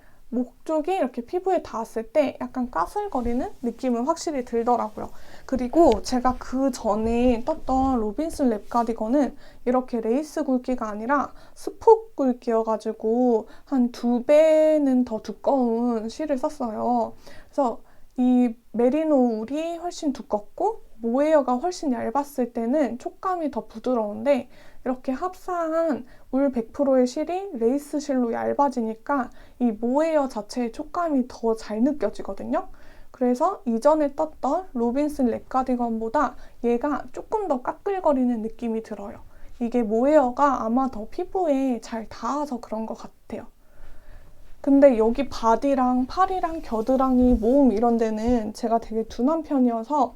이렇게 피부에 닿았을 때 약간 까슬거리는 느낌은 확실히 들더라고요. 그리고 제가 그 전에 떴던 로빈슨 랩 가디건은 이렇게 레이스 굵기가 아니라 스폭 굵기여가지고 한 2배는 더 두꺼운 실을 썼어요. 그래서 이 메리노 울이 훨씬 두껍고 모헤어가 훨씬 얇았을 때는 촉감이 더 부드러운데 이렇게 합사한 울 100%의 실이 레이스 실로 얇아지니까 이 모헤어 자체의 촉감이 더 잘 느껴지거든요. 그래서 이전에 떴던 로빈슨 랩 가디건보다 얘가 조금 더 까끌거리는 느낌이 들어요. 이게 모헤어가 아마 더 피부에 잘 닿아서 그런 것 같아요. 근데 여기 바디랑 팔이랑 겨드랑이, 몸 이런 데는 제가 되게 둔한 편이어서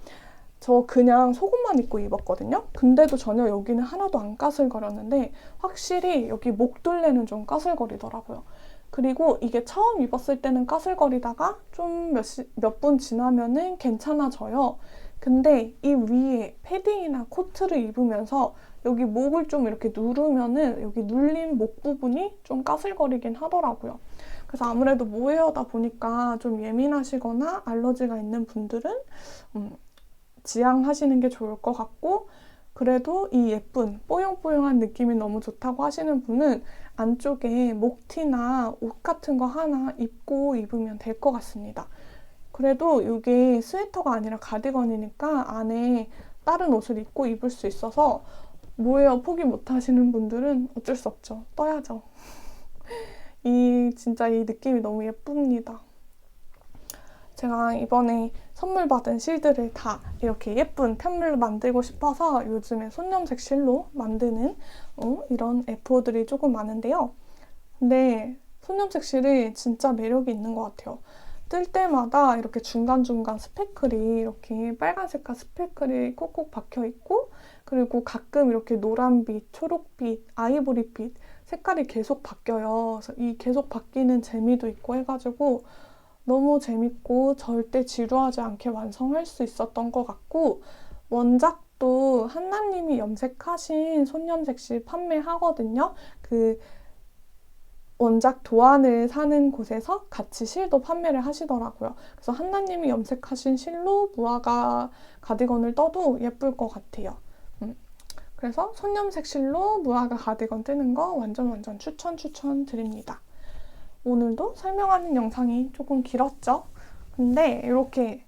저 그냥 속옷만 입고 입었거든요. 근데도 전혀 여기는 하나도 안 까슬거렸는데 확실히 여기 목둘레는 좀 까슬거리더라고요. 그리고 이게 처음 입었을 때는 까슬거리다가 좀 몇 분 지나면은 괜찮아져요. 근데 이 위에 패딩이나 코트를 입으면서 여기 목을 좀 이렇게 누르면은 여기 눌린 목 부분이 좀 까슬거리긴 하더라고요. 그래서 아무래도 모헤어다 보니까 좀 예민하시거나 알러지가 있는 분들은 지양하시는 게 좋을 것 같고 그래도 이 예쁜 뽀용뽀용한 느낌이 너무 좋다고 하시는 분은 안쪽에 목티나 옷 같은 거 하나 입으면 될 것 같습니다. 그래도 이게 스웨터가 아니라 가디건이니까 안에 다른 옷을 입고 입을 수 있어서 모헤어 포기 못 하시는 분들은 어쩔 수 없죠. 떠야죠. 진짜 이 느낌이 너무 예쁩니다. 제가 이번에 선물 받은 실들을 다 이렇게 예쁜 편물로 만들고 싶어서 요즘에 손염색 실로 만드는 이런 에프어들이 조금 많은데요. 근데 손염색 실이 진짜 매력이 있는 것 같아요. 뜰 때마다 이렇게 중간중간 스패클이 이렇게 빨간 색깔 스패클이 콕콕 박혀 있고 그리고 가끔 이렇게 노란빛, 초록빛, 아이보리빛 색깔이 계속 바뀌어요. 그래서 이 계속 바뀌는 재미도 있고 해가지고 너무 재밌고 절대 지루하지 않게 완성할 수 있었던 것 같고 원작 이것도 한나님이 염색하신 손염색 실 판매하거든요. 그 원작 도안을 사는 곳에서 같이 실도 판매를 하시더라고요. 그래서 한나님이 염색하신 실로 무화과 가디건을 떠도 예쁠 것 같아요. 그래서 손염색 실로 무화과 가디건 뜨는 거 완전 추천드립니다. 오늘도 설명하는 영상이 조금 길었죠? 근데 이렇게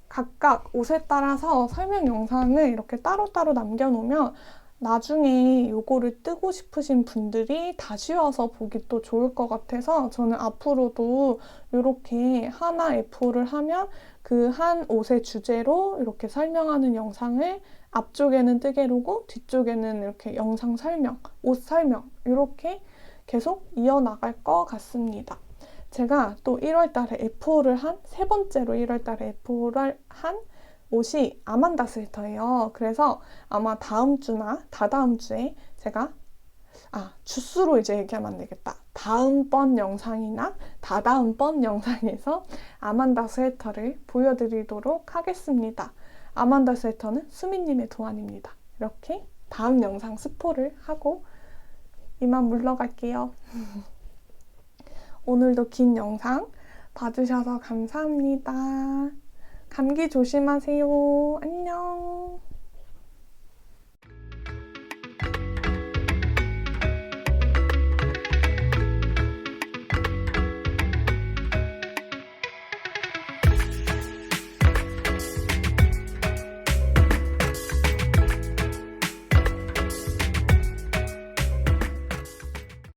각각 옷에 따라서 설명 영상을 이렇게 따로따로 남겨놓으면 나중에 요거를 뜨고 싶으신 분들이 다시 와서 보기 또 좋을 것 같아서 저는 앞으로도 이렇게 하나 A4를 하면 그 한 옷의 주제로 이렇게 설명하는 영상을 앞쪽에는 뜨개로고 뒤쪽에는 이렇게 영상 설명, 옷 설명 이렇게 계속 이어나갈 것 같습니다. 제가 또 1월 달에 A4를 한, 세 번째로 1월 달에 A4를 한 옷이 아만다 스웨터예요. 그래서 아마 다음 주나 다다음 주에 제가 주수로 이제 얘기하면 안 되겠다. 다음번 영상이나 다다음번 영상에서 아만다 스웨터를 보여드리도록 하겠습니다. 아만다 스웨터는 수미님의 도안입니다. 이렇게 다음 영상 스포를 하고 이만 물러갈게요. 오늘도 긴 영상 봐주셔서 감사합니다. 감기 조심하세요. 안녕.